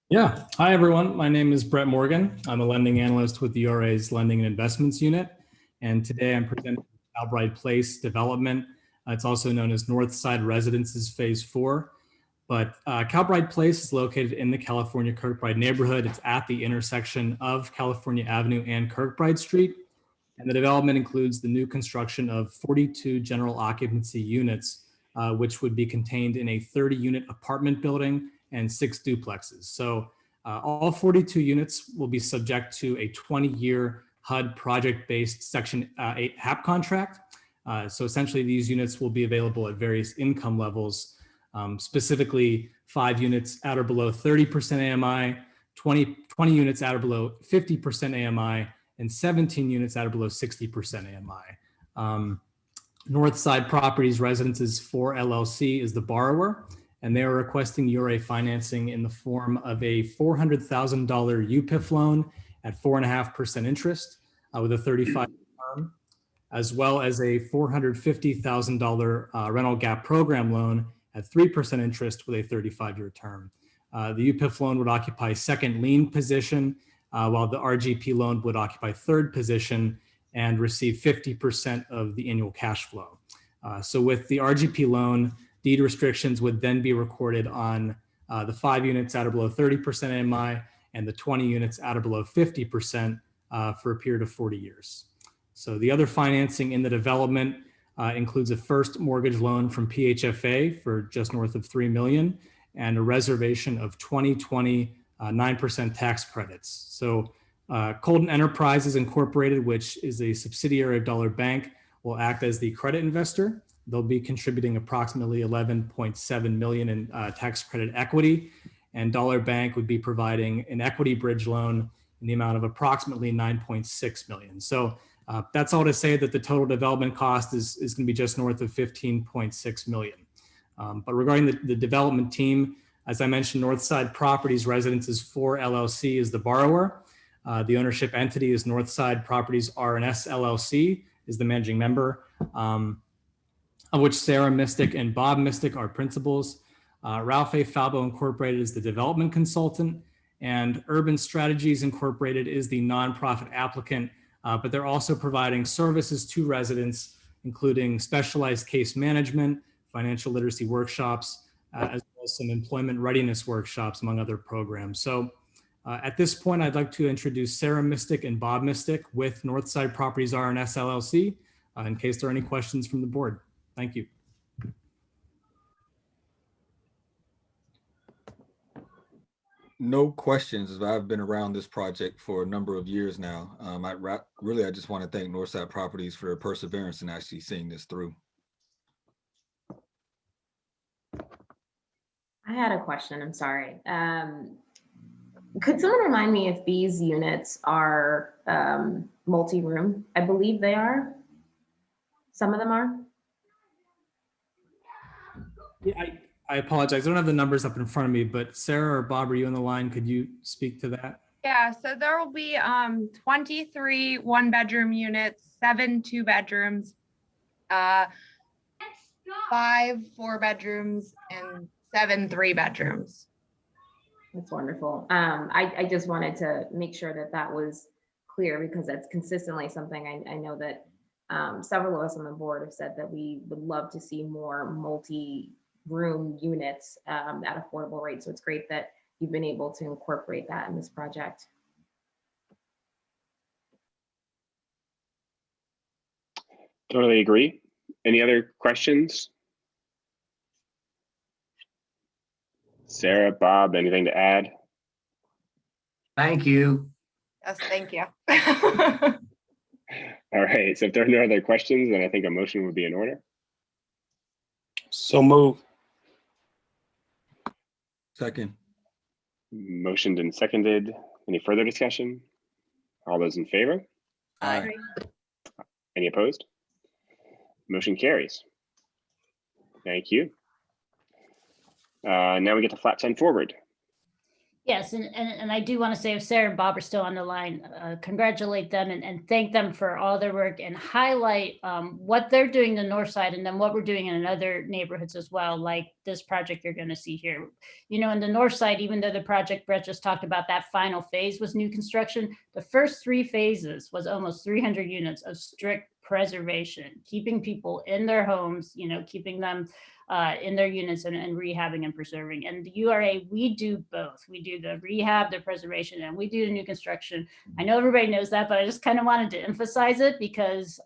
Yeah. Hi, everyone. My name is Brett Morgan. I'm a lending analyst with the URA's Lending and Investments Unit. And today I'm presenting Calbride Place development. It's also known as Northside Residences Phase 4. But Calbride Place is located in the California Kirkbride neighborhood. It's at the intersection of California Avenue and Kirkbride Street. And the development includes the new construction of 42 general occupancy units, which would be contained in a 30-unit apartment building and 6 duplexes. So all 42 units will be subject to a 20-year HUD project-based Section 8 HAP contract. So essentially, these units will be available at various income levels, specifically 5 units at or below 30% AMI, 20 units at or below 50% AMI, and 17 units at or below 60% AMI. Northside Properties Residences 4 LLC is the borrower, and they are requesting URA financing in the form of a $400,000 UPIF loan at 4.5% interest with a 35-year term, as well as a $450,000 rental gap program loan at 3% interest with a 35-year term. The UPIF loan would occupy second lien position while the RGP loan would occupy third position and receive 50% of the annual cash flow. So with the RGP loan, deed restrictions would then be recorded on the 5 units at or below 30% AMI and the 20 units at or below 50% for a period of 40 years. So the other financing in the development includes a first mortgage loan from PHFA for just north of $3 million and a reservation of 2020 9% tax credits. So Colden Enterprises Incorporated, which is a subsidiary of Dollar Bank, will act as the credit investor. They'll be contributing approximately $11.7 million in tax credit equity, and Dollar Bank would be providing an equity bridge loan in the amount of approximately $9.6 million. So that's all to say that the total development cost is going to be just north of $15.6 million. But regarding the development team, as I mentioned, Northside Properties Residences 4 LLC is the borrower. The ownership entity is Northside Properties R&S LLC is the managing member, of which Sarah Mystic and Bob Mystic are principals. Ralph A. Falbo Incorporated is the development consultant, and Urban Strategies Incorporated is the nonprofit applicant, but they're also providing services to residents, including specialized case management, financial literacy workshops, as well as some employment readiness workshops, among other programs. So at this point, I'd like to introduce Sarah Mystic and Bob Mystic with Northside Properties R&S LLC, in case there are any questions from the board. Thank you. No questions, as I've been around this project for a number of years now. I just want to thank Northside Properties for their perseverance in actually seeing this through. I had a question, I'm sorry. Could someone remind me if these units are multi-room? I believe they are. Some of them are. Yeah, I apologize. I don't have the numbers up in front of me, but Sarah or Bob, are you on the line? Could you speak to that? Yeah, so there will be 23 one-bedroom units, 7 two-bedrooms, 5 four-bedrooms, and 7 three-bedrooms. That's wonderful. I just wanted to make sure that that was clear, because that's consistently something I know that several of us on the board have said that we would love to see more multi-room units at affordable rates. So it's great that you've been able to incorporate that in this project. Totally agree. Any other questions? Sarah, Bob, anything to add? Thank you. Yes, thank you. All right, so if there are no other questions, then I think a motion would be in order. So move. Second. Motioned and seconded. Any further discussion? All those in favor? Aye. Any opposed? Motion carries. Thank you. Now we get to Flat 10 Forward. Yes, and I do want to say, if Sarah and Bob are still on the line, congratulate them and thank them for all their work, and highlight what they're doing in the north side, and then what we're doing in other neighborhoods as well, like this project you're going to see here. You know, in the north side, even though the project Brett just talked about, that final phase was new construction, the first 3 phases was almost 300 units of strict preservation, keeping people in their homes, you know, keeping them in their units and rehabbing and preserving. And the URA, we do both. We do the rehab, the preservation, and we do the new construction. I know everybody knows that, but I just kind of wanted to emphasize it, because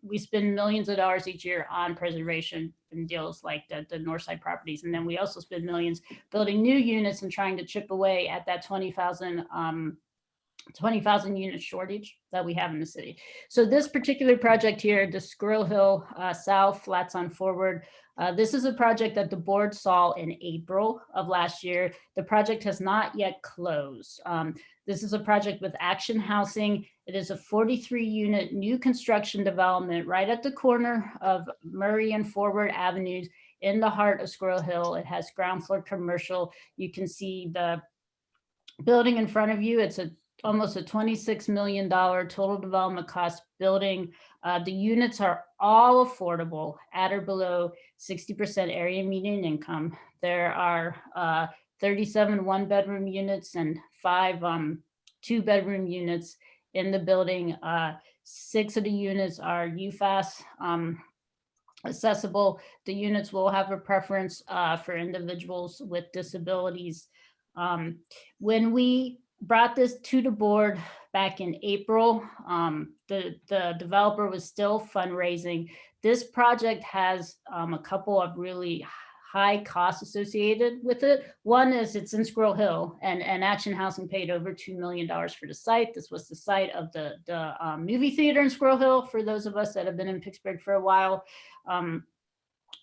we spend millions of dollars each year on preservation and deals like the Northside Properties. And then we also spend millions building new units and trying to chip away at that 20,000 unit shortage that we have in the city. So this particular project here, the Squirrel Hill South Flats on Forward, this is a project that the board saw in April of last year. The project has not yet closed. This is a project with Action Housing. It is a 43-unit new construction development right at the corner of Murray and Forward Avenues in the heart of Squirrel Hill. It has ground floor commercial. You can see the building in front of you. It's almost a $26 million total development cost building. The units are all affordable, at or below 60% area median income. There are 37 one-bedroom units and 5 2-bedroom units in the building. 6 of the units are UFAS accessible. The units will have a preference for individuals with disabilities. When we brought this to the board back in April, the developer was still fundraising. This project has a couple of really high costs associated with it. One is it's in Squirrel Hill, and Action Housing paid over $2 million for the site. This was the site of the movie theater in Squirrel Hill, for those of us that have been in Pittsburgh for a while.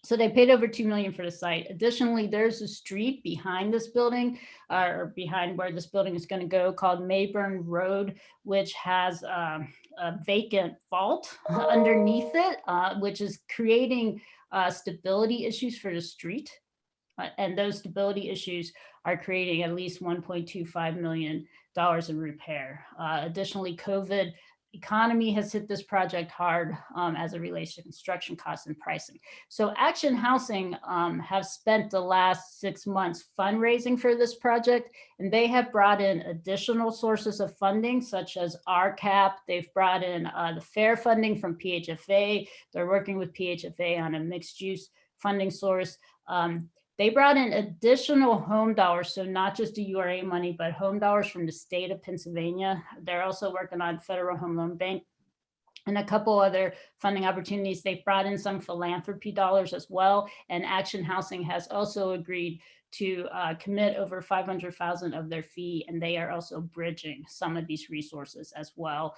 So they paid over $2 million for the site. Additionally, there's a street behind this building, or behind where this building is going to go, called Mayburn Road, which has a vacant vault underneath it, which is creating stability issues for the street. And those stability issues are creating at least $1.25 million in repair. Additionally, COVID economy has hit this project hard as it relates to construction costs and pricing. So Action Housing have spent the last 6 months fundraising for this project, and they have brought in additional sources of funding, such as RCAP. They've brought in the FAIR funding from PHFA. They're working with PHFA on a mixed use funding source. They brought in additional home dollars, so not just the URA money, but home dollars from the state of Pennsylvania. They're also working on Federal Home Loan Bank and a couple other funding opportunities. They've brought in some philanthropy dollars as well. And Action Housing has also agreed to commit over $500,000 of their fee, and they are also bridging some of these resources as well,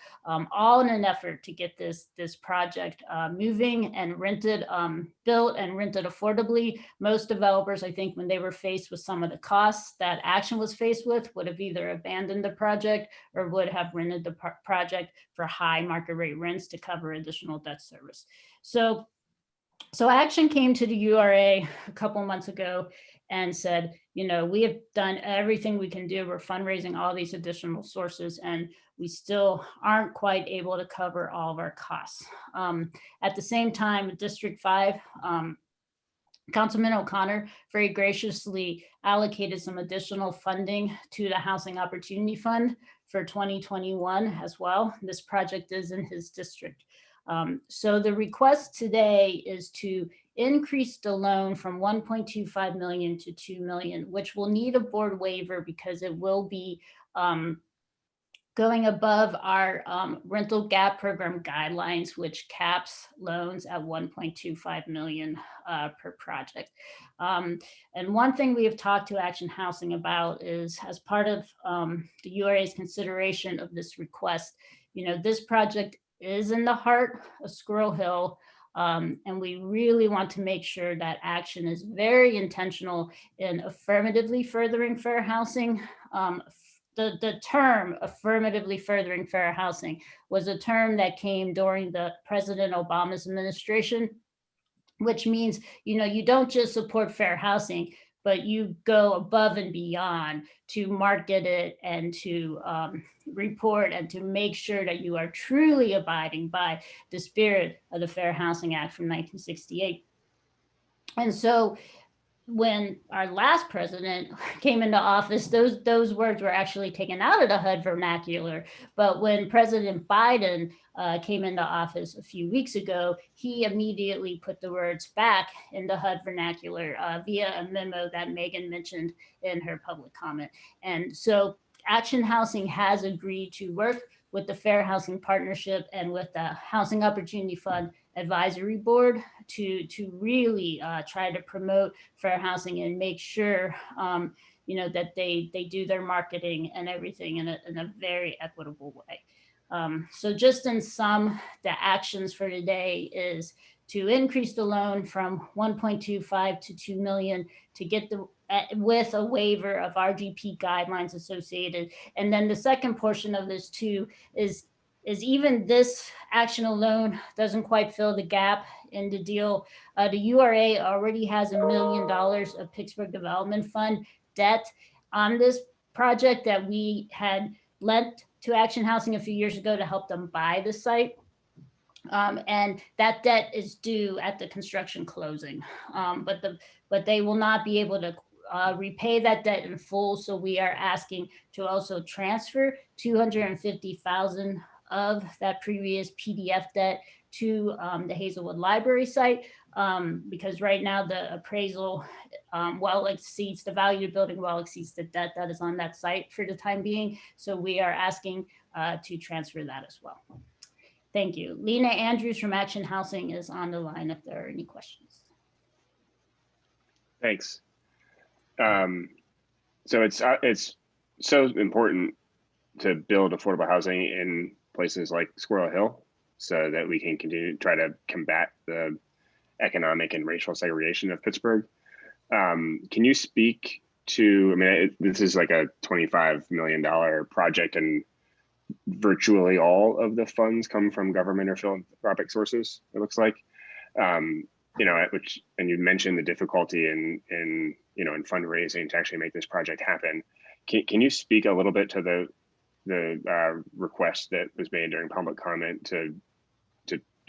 all in an effort to get this project moving and rented, built and rented affordably. Most developers, I think, when they were faced with some of the costs that Action was faced with, would have either abandoned the project or would have rented the project for high market rate rents to cover additional debt service. So Action came to the URA a couple months ago and said, you know, we have done everything we can do. We're fundraising all these additional sources, and we still aren't quite able to cover all of our costs. At the same time, District 5, Councilman O'Connor very graciously allocated some additional funding to the Housing Opportunity Fund for 2021 as well. This project is in his district. So the request today is to increase the loan from 1.25 million to 2 million, which will need a board waiver because it will be going above our rental gap program guidelines, which caps loans at 1.25 million per project. And one thing we have talked to Action Housing about is, as part of the URA's consideration of this request, you know, this project is in the heart of Squirrel Hill. And we really want to make sure that Action is very intentional in affirmatively furthering fair housing. The term affirmatively furthering fair housing was a term that came during the President Obama's administration, which means, you know, you don't just support fair housing, but you go above and beyond to market it and to report and to make sure that you are truly abiding by the spirit of the Fair Housing Act from 1968. And so when our last president came into office, those words were actually taken out of the HUD vernacular. But when President Biden came into office a few weeks ago, he immediately put the words back in the HUD vernacular via a memo that Megan mentioned in her public comment. And so Action Housing has agreed to work with the Fair Housing Partnership and with the Housing Opportunity Fund Advisory Board to really try to promote fair housing and make sure you know, that they do their marketing and everything in a very equitable way. So just in sum, the actions for today is to increase the loan from 1.25 to 2 million to get the with a waiver of RGP guidelines associated. And then the second portion of this too is even this action alone doesn't quite fill the gap in the deal. The URA already has $1 million of Pittsburgh Development Fund debt on this project that we had lent to Action Housing a few years ago to help them buy the site. And that debt is due at the construction closing, but they will not be able to repay that debt in full. So we are asking to also transfer 250,000 of that previous PDF debt to the Hazelwood Library site, because right now the appraisal well exceeds the value of the building, well exceeds the debt that is on that site for the time being. So we are asking to transfer that as well. Thank you. Lena Andrews from Action Housing is on the line if there are any questions. Thanks. So it's so important to build affordable housing in places like Squirrel Hill so that we can continue to try to combat the economic and racial segregation of Pittsburgh. Can you speak to, I mean, this is like a $25 million project and virtually all of the funds come from government or philanthropic sources, it looks like. You know, and you mentioned the difficulty in fundraising to actually make this project happen. Can you speak a little bit to the request that was made during public comment to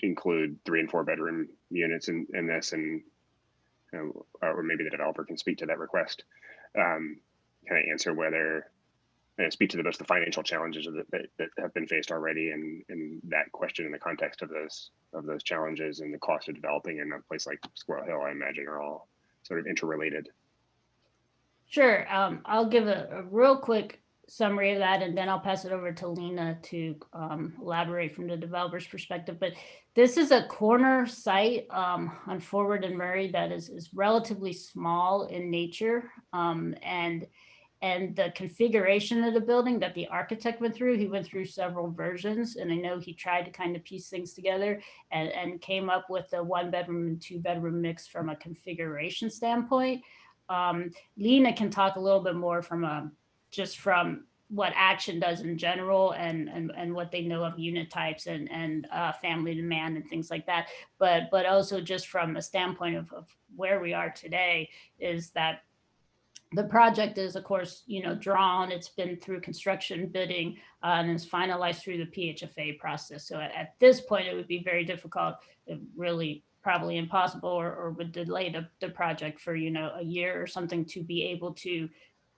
include 3 and 4 bedroom units in this, and or maybe the developer can speak to that request, kind of answer whether speak to the financial challenges that have been faced already, and that question in the context of those challenges and the cost of developing in a place like Squirrel Hill, I imagine, are all sort of interrelated. Sure. I'll give a real quick summary of that, and then I'll pass it over to Lena to elaborate from the developer's perspective. But this is a corner site on Forward and Murray that is relatively small in nature, and the configuration of the building that the architect went through, he went through several versions, and I know he tried to kind of piece things together and came up with a 1 bedroom and 2 bedroom mix from a configuration standpoint. Lena can talk a little bit more from just from what Action does in general and what they know of unit types and family demand and things like that. But also just from a standpoint of where we are today is that the project is, of course, drawn. It's been through construction bidding and is finalized through the PHFA process. So at this point, it would be very difficult, really probably impossible, or would delay the project for a year or something to be able to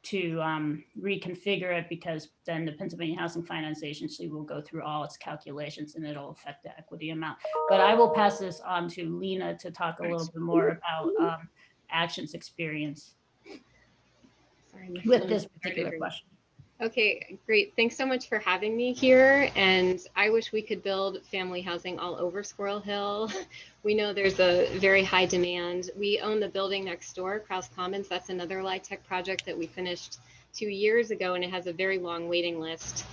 reconfigure it, because then the Pennsylvania Housing Finance Agency will go through all its calculations and it'll affect the equity amount. But I will pass this on to Lena to talk a little bit more about Action's experience with this particular question. Okay, great. Thanks so much for having me here. And I wish we could build family housing all over Squirrel Hill. We know there's a very high demand. We own the building next door, Krause Commons. That's another LIHTC project that we finished 2 years ago, and it has a very long waiting list.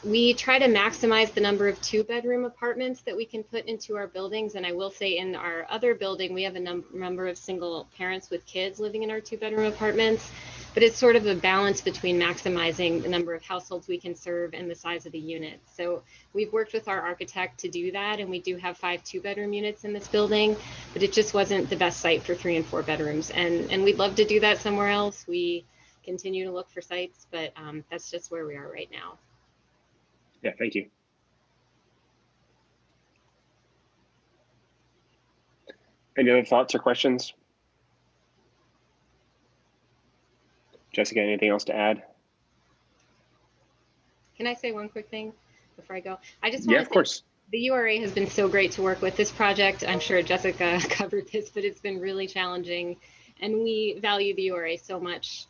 We try to maximize the number of 2 bedroom apartments that we can put into our buildings. And I will say in our other building, we have a number of single parents with kids living in our 2 bedroom apartments, but it's sort of a balance between maximizing the number of households we can serve and the size of the unit. So we've worked with our architect to do that. And we do have 5 2 bedroom units in this building, but it just wasn't the best site for 3 and 4 bedrooms. And we'd love to do that somewhere else. We continue to look for sites, but that's just where we are right now. Yeah, thank you. Any other thoughts or questions? Jessica, anything else to add? Can I say one quick thing before I go? I just want of course. The URA has been so great to work with. This project, I'm sure Jessica covered this, but it's been really challenging, and we value the URA so much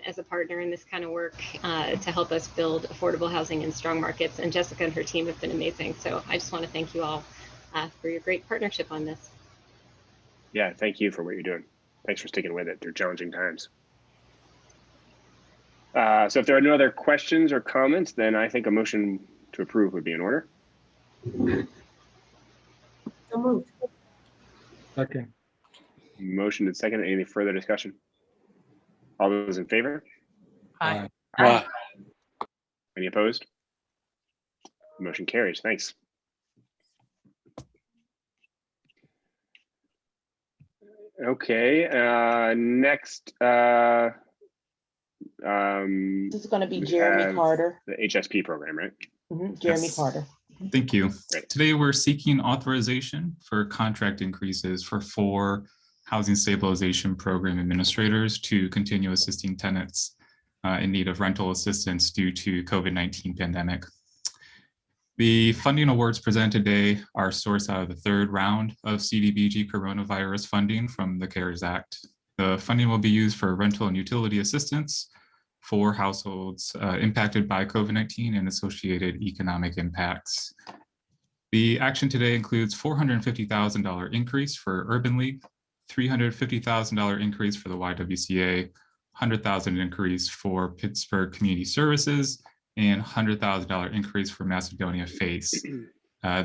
as a partner in this kind of work to help us build affordable housing in strong markets. And Jessica and her team have been amazing. So I just want to thank you all for your great partnership on this. Yeah, thank you for what you're doing. Thanks for sticking with it through challenging times. So if there are no other questions or comments, then I think a motion to approve would be in order. So moved. Okay. Motion and second. Any further discussion? All those in favor? Aye. Aye. Any opposed? Motion carries. Thanks. Okay, next. This is going to be Jeremy Carter. The HSP program, right? Jeremy Yes. Carter. Thank you. Great. Today we're seeking authorization for contract increases for 4 Housing Stabilization Program administrators to continue assisting tenants in need of rental assistance due to COVID-19 pandemic. The funding awards presented today are sourced out of the third round of CDBG coronavirus funding from the CARES Act. The funding will be used for rental and utility assistance for households impacted by COVID-19 and associated economic impacts. The action today includes $450,000 increase for Urban League, $350,000 increase for the YWCA, $100,000 increase for Pittsburgh Community Services, and $100,000 increase for Macedonia Face.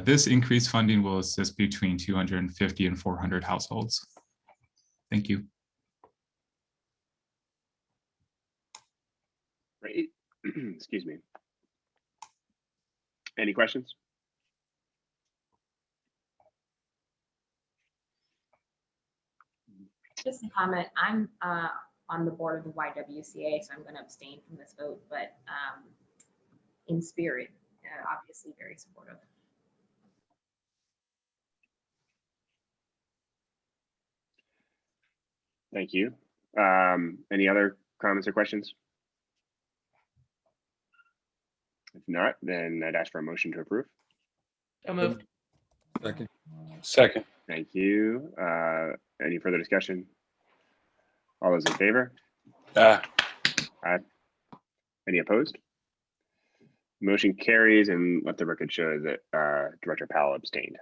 This increased funding will assist between 250 and 400 households. Thank you. Great. Excuse me. Any questions? Just a comment. I'm on the board of the YWCA, so I'm going to abstain from this vote, but in spirit, obviously very supportive. Thank you. Any other comments or questions? If not, then I'd ask for a motion to approve. So moved. Second. Second. Thank you. Any further discussion? All those in favor? Aye. Any opposed? Motion carries, and let the record show that Director Powell abstained.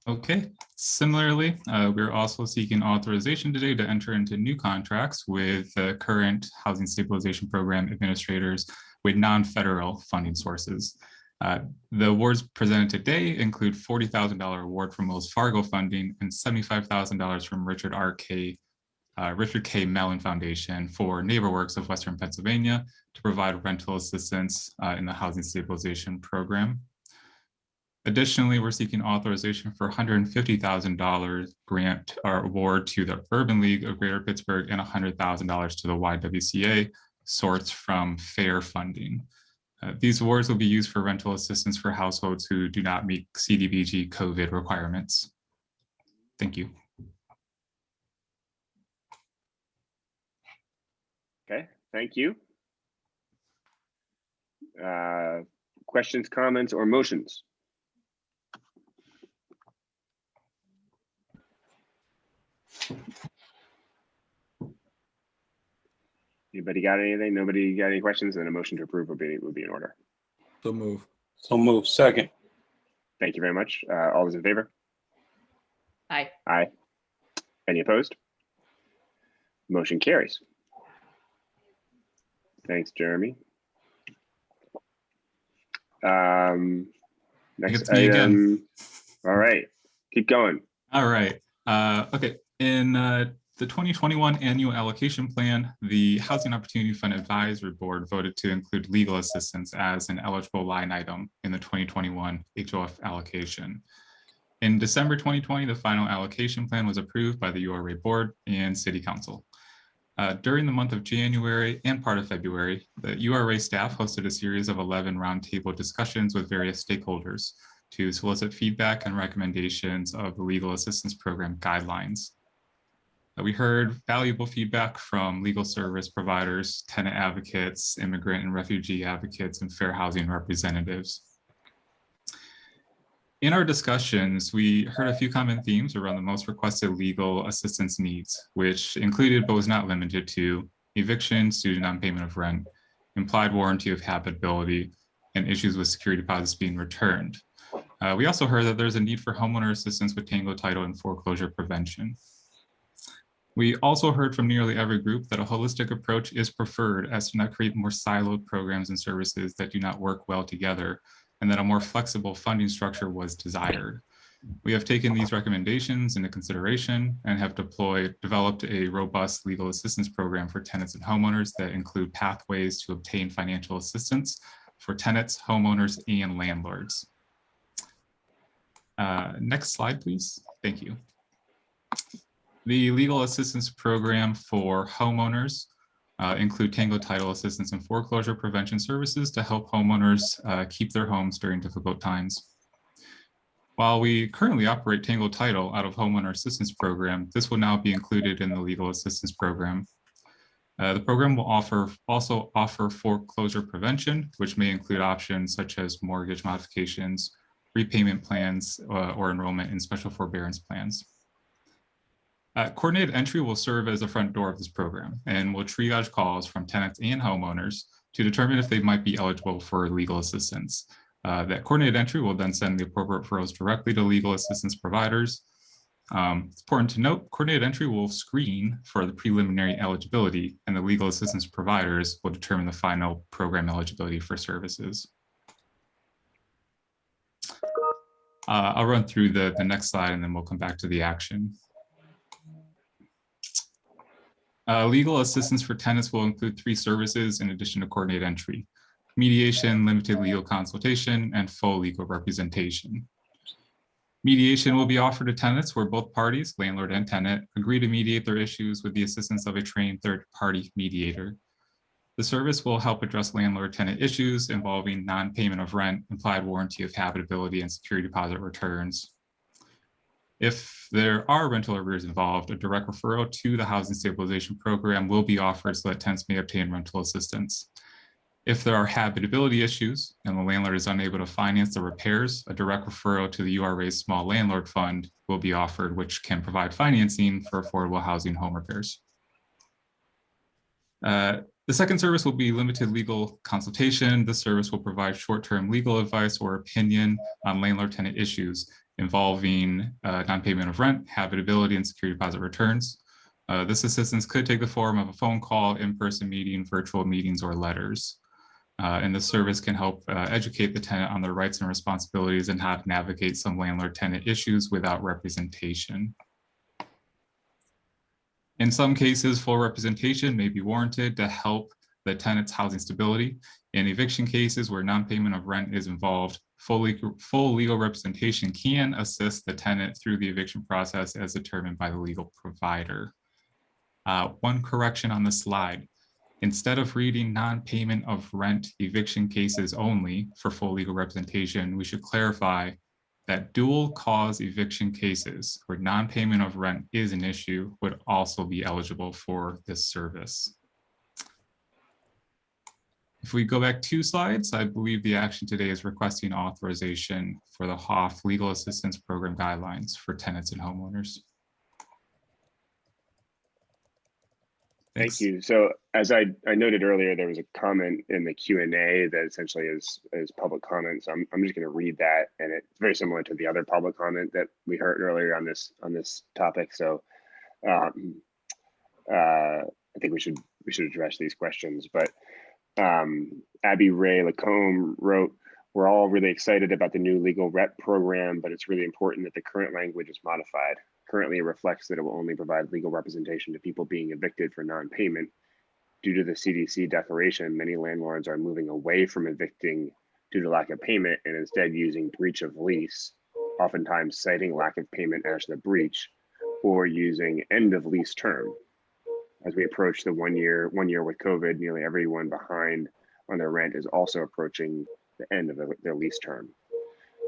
Okay, similarly, we're also seeking authorization today to enter into new contracts with the current Housing Stabilization Program administrators with non-federal funding sources. The awards presented today include $40,000 award from Wells Fargo funding and $75,000 from Richard K. Mellon Foundation for NeighborWorks of Western Pennsylvania to provide rental assistance in the Housing Stabilization Program. Additionally, we're seeking authorization for $150,000 grant or award to the Urban League of Greater Pittsburgh and $100,000 to the YWCA, sourced from FAIR funding. These awards will be used for rental assistance for households who do not meet CDBG COVID requirements. Thank you. Okay, thank you. Questions, comments, or motions? Anybody got anything? Nobody got any questions? Then a motion to approve would be in order. So move. So move. Second. Thank you very much. All those in favor? Aye. Aye. Any opposed? Motion carries. Thanks, Jeremy. Next It's me item. again. All right, keep going. All right. Okay. In the 2021 annual allocation plan, the Housing Opportunity Fund Advisory Board voted to include legal assistance as an eligible line item in the 2021 HOF allocation. In December 2020, the final allocation plan was approved by the URA Board and City Council. During the month of January and part of February, the URA staff hosted a series of 11 roundtable discussions with various stakeholders to solicit feedback and recommendations of the legal assistance program guidelines. We heard valuable feedback from legal service providers, tenant advocates, immigrant and refugee advocates, and fair housing representatives. In our discussions, we heard a few common themes around the most requested legal assistance needs, which included but was not limited to eviction, student non-payment of rent, implied warranty of habitability, and issues with security deposits being returned. We also heard that there's a need for homeowner assistance with tango title and foreclosure prevention. We also heard from nearly every group that a holistic approach is preferred as to not create more siloed programs and services that do not work well together, and that a more flexible funding structure was desired. We have taken these recommendations into consideration and have developed a robust legal assistance program for tenants and homeowners that include pathways to obtain financial assistance for tenants, homeowners, and landlords. Next slide, please. Thank you. The legal assistance program for homeowners include tango title assistance and foreclosure prevention services to help homeowners keep their homes during difficult times. While we currently operate Tangled Title out of Homeowner Assistance Program, this will now be included in the Legal Assistance Program. The program will also offer foreclosure prevention, which may include options such as mortgage modifications, repayment plans, or enrollment in special forbearance plans. Coordinated entry will serve as the front door of this program and will triage calls from tenants and homeowners to determine if they might be eligible for legal assistance. That coordinated entry will then send the appropriate referrals directly to legal assistance providers. It's important to note, coordinated entry will screen for the preliminary eligibility, and the legal assistance providers will determine the final program eligibility for services. I'll run through the next slide and then we'll come back to the action. Legal assistance for tenants will include 3 services in addition to coordinated entry: mediation, limited legal consultation, and full legal representation. Mediation will be offered to tenants where both parties, landlord and tenant, agree to mediate their issues with the assistance of a trained third-party mediator. The service will help address landlord-tenant issues involving non-payment of rent, implied warranty of habitability, and security deposit returns. If there are rental arrears involved, a direct referral to the Housing Stabilization Program will be offered so that tenants may obtain rental assistance. If there are habitability issues and the landlord is unable to finance the repairs, a direct referral to the URA's Small Landlord Fund will be offered, which can provide financing for affordable housing home repairs. The second service will be limited legal consultation. This service will provide short-term legal advice or opinion on landlord-tenant issues involving non-payment of rent, habitability, and security deposit returns. This assistance could take the form of a phone call, in-person meeting, virtual meetings, or letters. And this service can help educate the tenant on their rights and responsibilities and how to navigate some landlord-tenant issues without representation. In some cases, full representation may be warranted to help the tenant's housing stability. In eviction cases where non-payment of rent is involved, full legal representation can assist the tenant through the eviction process as determined by the legal provider. One correction on the slide. Instead of reading non-payment of rent eviction cases only for full legal representation, we should clarify that dual cause eviction cases where non-payment of rent is an issue would also be eligible for this service. If we go back 2 slides, I believe the action today is requesting authorization for the HOF Legal Assistance Program guidelines for tenants and homeowners. Thank you. So as I noted earlier, there was a comment in the Q&A that essentially is public comment. So I'm just going to read that, and it's very similar to the other public comment that we heard earlier on this topic. So I think we should address these questions. But Abby Ray Lacombe wrote, "We're all really excited about the new legal rep program, but it's really important that the current language is modified. Currently, it reflects that it will only provide legal representation to people being evicted for non-payment. Due to the CDC declaration, many landlords are moving away from evicting due to lack of payment and instead using breach of lease, oftentimes citing lack of payment as the breach, or using end of lease term. As we approach the one year with COVID, nearly everyone behind on their rent is also approaching the end of their lease term.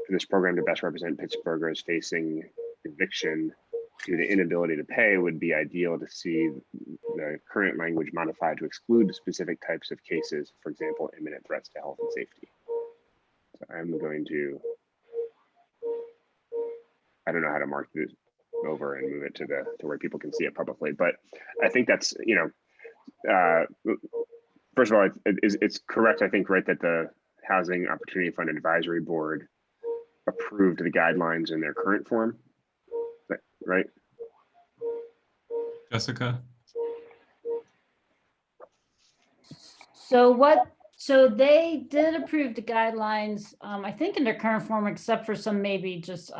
For this program to best represent Pittsburghers facing eviction due to inability to pay, would be ideal to see the current language modified to exclude specific types of cases, for example, imminent threats to health and safety." So I'm going to, I don't know how to mark this over and move it to where people can see it publicly, but I think that's, first of all, it's correct, I think, right, that the Housing Opportunity Fund Advisory Board approved the guidelines in their current form, right? Jessica? So they did approve the guidelines, I think in their current form, except for some maybe just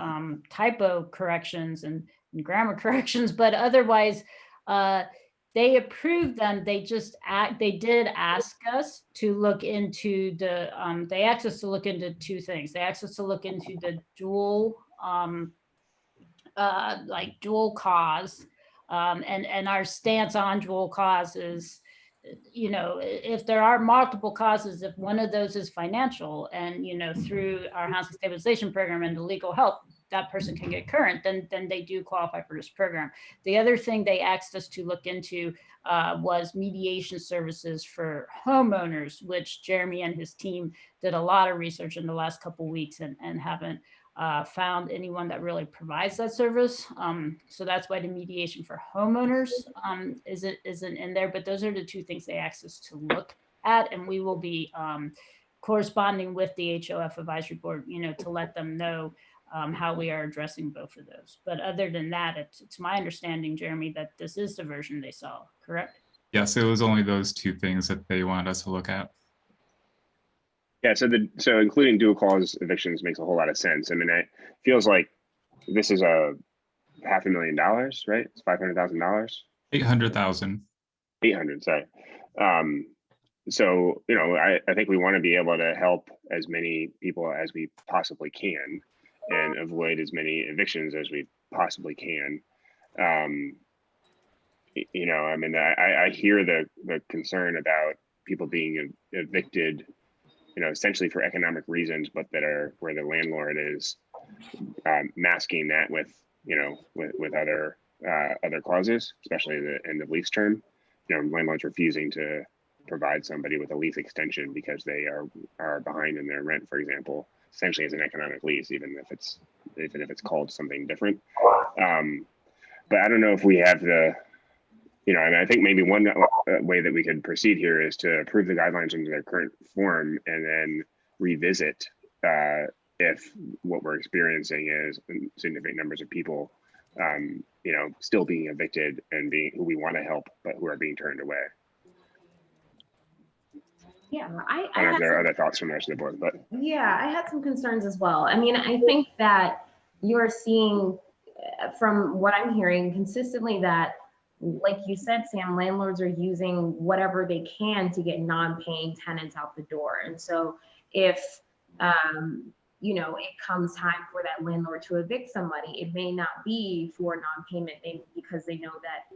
typo corrections and grammar corrections, but otherwise they approved them. They did ask us to look into they asked us to look into 2 things. They asked us to look into the dual cause, and our stance on dual cause is, if there are multiple causes, if one of those is financial, and through our housing stabilization program and the legal help that person can get current, then they do qualify for this program. The other thing they asked us to look into was mediation services for homeowners, which Jeremy and his team did a lot of research in the last couple of weeks and haven't found anyone that really provides that service. So that's why the mediation for homeowners isn't in there, but those are the two things they asked us to look at, and we will be corresponding with the HOF advisory board, to let them know how we are addressing both of those. But other than that, it's my understanding, Jeremy, that this is the version they saw, correct? Yes, it was only those two things that they wanted us to look at. Yeah, so including dual cause evictions makes a whole lot of sense. I mean, it feels like this is a $500,000, right? It's $500,000. 800,000. 800, sorry. So, I think we want to be able to help as many people as we possibly can and avoid as many evictions as we possibly can. I mean, I hear the concern about people being evicted, essentially for economic reasons, but that are where the landlord is masking that with other clauses, especially the end of lease term. Landlords refusing to provide somebody with a lease extension because they are behind in their rent, for example, essentially as an economic lease, even if it's called something different. But I don't know if we have and I think maybe one way that we could proceed here is to approve the guidelines into their current form and then revisit if what we're experiencing is significant numbers of people, still being evicted and who we want to help, but who are being turned away. Yeah, I don't know if there are other thoughts from the rest of the board, but yeah, I had some concerns as well. I mean, I think that you're seeing from what I'm hearing consistently that, like you said, Sam, landlords are using whatever they can to get non-paying tenants out the door. And so if, it comes time for that landlord to evict somebody, it may not be for non-payment because they know that,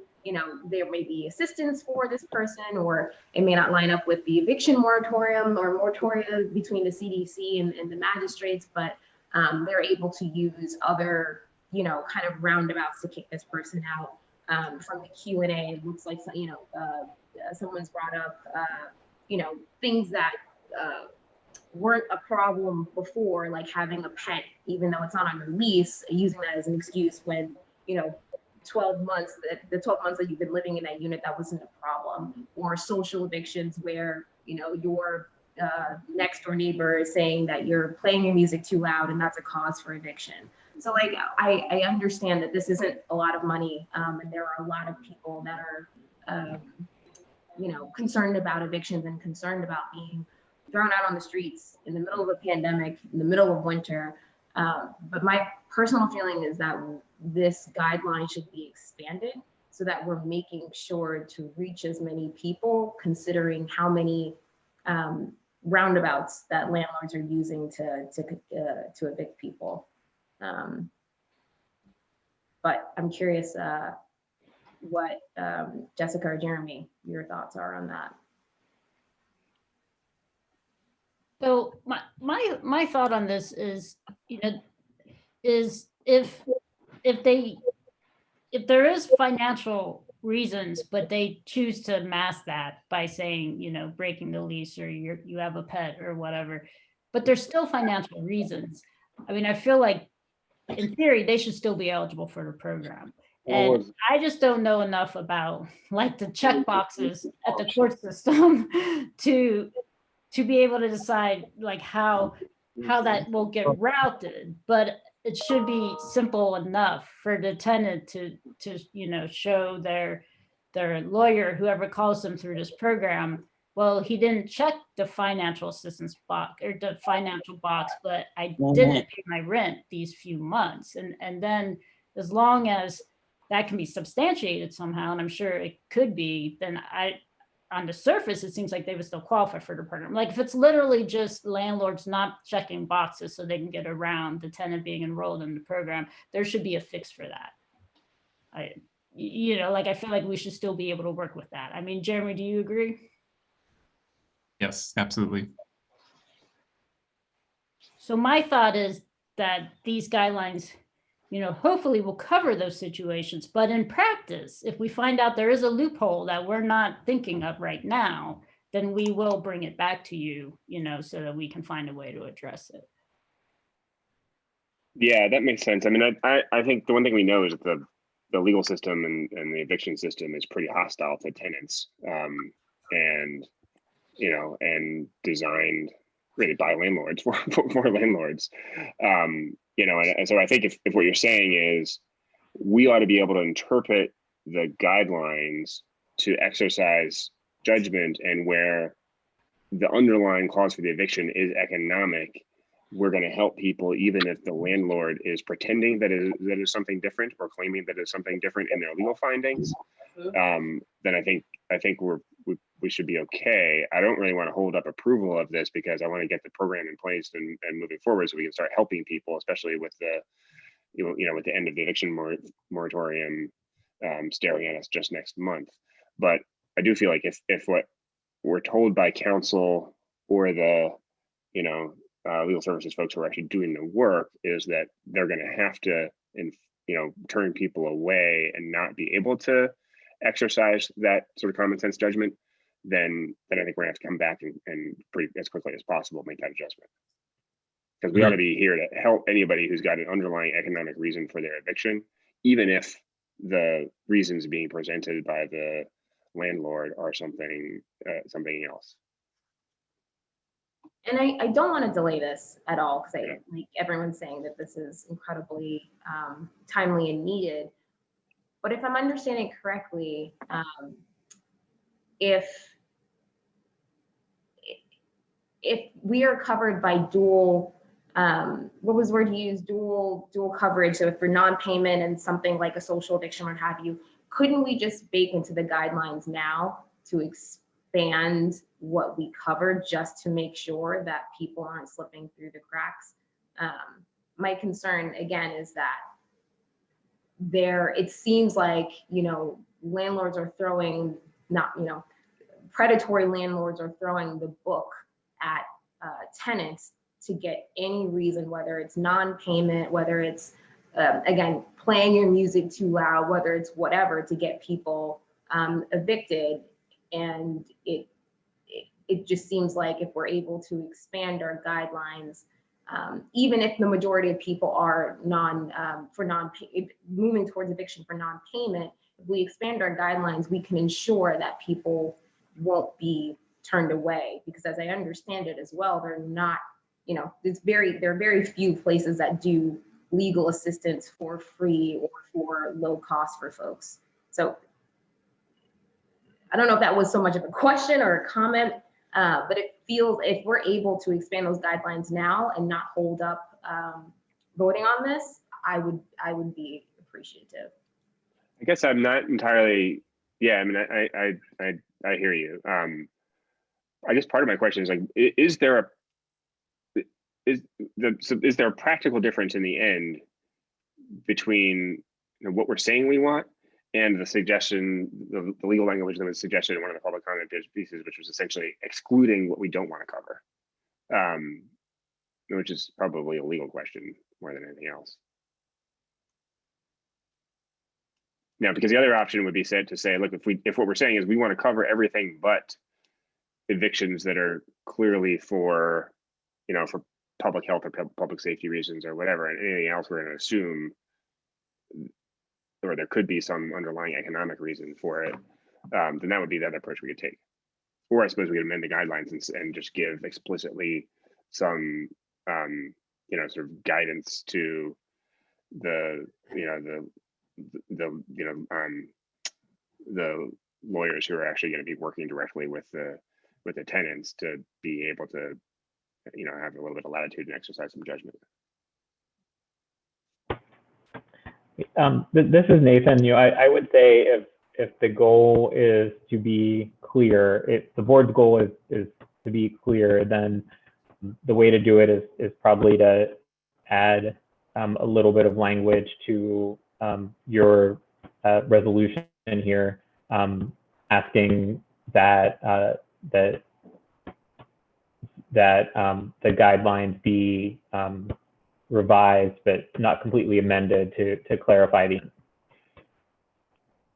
there may be assistance for this person, or it may not line up with the eviction moratorium or moratoria between the CDC and the magistrates, but they're able to use other, kind of roundabouts to kick this person out. From the Q&A, it looks like, someone's brought up, things that weren't a problem before, like having a pet, even though it's not on your lease, using that as an excuse when, 12 months, the 12 months that you've been living in that unit, that wasn't a problem. Or social evictions where, your next door neighbor is saying that you're playing your music too loud and that's a cause for eviction. So like, I understand that this isn't a lot of money, and there are a lot of people that are, concerned about evictions and concerned about being thrown out on the streets in the middle of a pandemic, in the middle of winter. But my personal feeling is that this guideline should be expanded so that we're making sure to reach as many people, considering how many roundabouts that landlords are using to evict people. But I'm curious what Jessica or Jeremy, your thoughts are on that. So my thought on this is, is if there is financial reasons, but they choose to mask that by saying, breaking the lease or you have a pet or whatever, but there's still financial reasons. I mean, I feel like in theory, they should still be eligible for the program. And I just don't know enough about like the check boxes at the court system to be able to decide like how that will get routed, but it should be simple enough for the tenant to show their lawyer, whoever calls them through this program, well, he didn't check the financial assistance box or the financial box, but I didn't pay my rent these few months. And then as long as that can be substantiated somehow, and I'm sure it could be, then on the surface, it seems like they would still qualify for the program. Like if it's literally just landlords not checking boxes so they can get around the tenant being enrolled in the program, there should be a fix for that. I feel like we should still be able to work with that. I mean, Jeremy, do you agree? Yes, absolutely. So my thought is that these guidelines hopefully will cover those situations. But in practice, if we find out there is a loophole that we're not thinking of right now, then we will bring it back to you, so that we can find a way to address it. Yeah, that makes sense. I mean, I think the one thing we know is that the legal system and the eviction system is pretty hostile to tenants, and designed really by landlords for landlords. And so I think if what you're saying is we ought to be able to interpret the guidelines to exercise judgment, and where the underlying cause for the eviction is economic, we're going to help people even if the landlord is pretending that is something different, or claiming that is something different in their legal findings. Then I think we should be okay. I don't really want to hold up approval of this, because I want to get the program in place and moving forward, so we can start helping people, especially with the with the end of the eviction moratorium staring at us just next month. But I do feel like if what we're told by counsel or the legal services folks who are actually doing the work is that they're going to have to turn people away and not be able to exercise that sort of common sense judgment, then I think we're gonna have to come back and pretty as quickly as possible make that adjustment, because we ought to be here to help anybody who's got an underlying economic reason for their eviction, even if the reasons being presented by the landlord are something else. And I don't want to delay this at all, because like everyone's saying that this is incredibly timely and needed. But if I'm understanding correctly, if we are covered by dual, what was the word you used? Dual coverage. So if for non-payment and something like a social eviction, what have you, couldn't we just bake into the guidelines now to expand what we covered, just to make sure that people aren't slipping through the cracks? My concern again is that it seems like landlords are throwing predatory landlords are throwing the book at tenants to get any reason, whether it's non-payment, whether it's again playing your music too loud, whether it's whatever, to get people evicted. And it just seems like if we're able to expand our guidelines, even if the majority of people are moving towards eviction for non-payment, if we expand our guidelines, we can ensure that people won't be turned away. Because as I understand it as well, they're not, there are very few places that do legal assistance for free or for low cost for folks. So I don't know if that was so much of a question or a comment, but it feels, if we're able to expand those guidelines now and not hold up voting on this, I would be appreciative. I guess I'm not entirely. Yeah, I mean, I hear you. I guess part of my question is like, is there a practical difference in the end between what we're saying we want and the suggestion, the legal language that was suggested in one of the public comment pieces, which was essentially excluding what we don't want to cover, which is probably a legal question more than anything else. Now, because the other option would be said to say, look, if what we're saying is we want to cover everything but evictions that are clearly for, for public health or public safety reasons or whatever, and anything else we're going to assume, or there could be some underlying economic reason for it, then that would be the other approach we could take. Or I suppose we could amend the guidelines and just give explicitly some, sort of guidance to the lawyers who are actually going to be working directly with the tenants to be able to, have a little bit of latitude and exercise some judgment. This is Nathan. I would say if the goal is to be clear, if the board's goal is to be clear, then the way to do it is probably to add a little bit of language to your resolution here, asking that the guidelines be revised, but not completely amended to clarify the.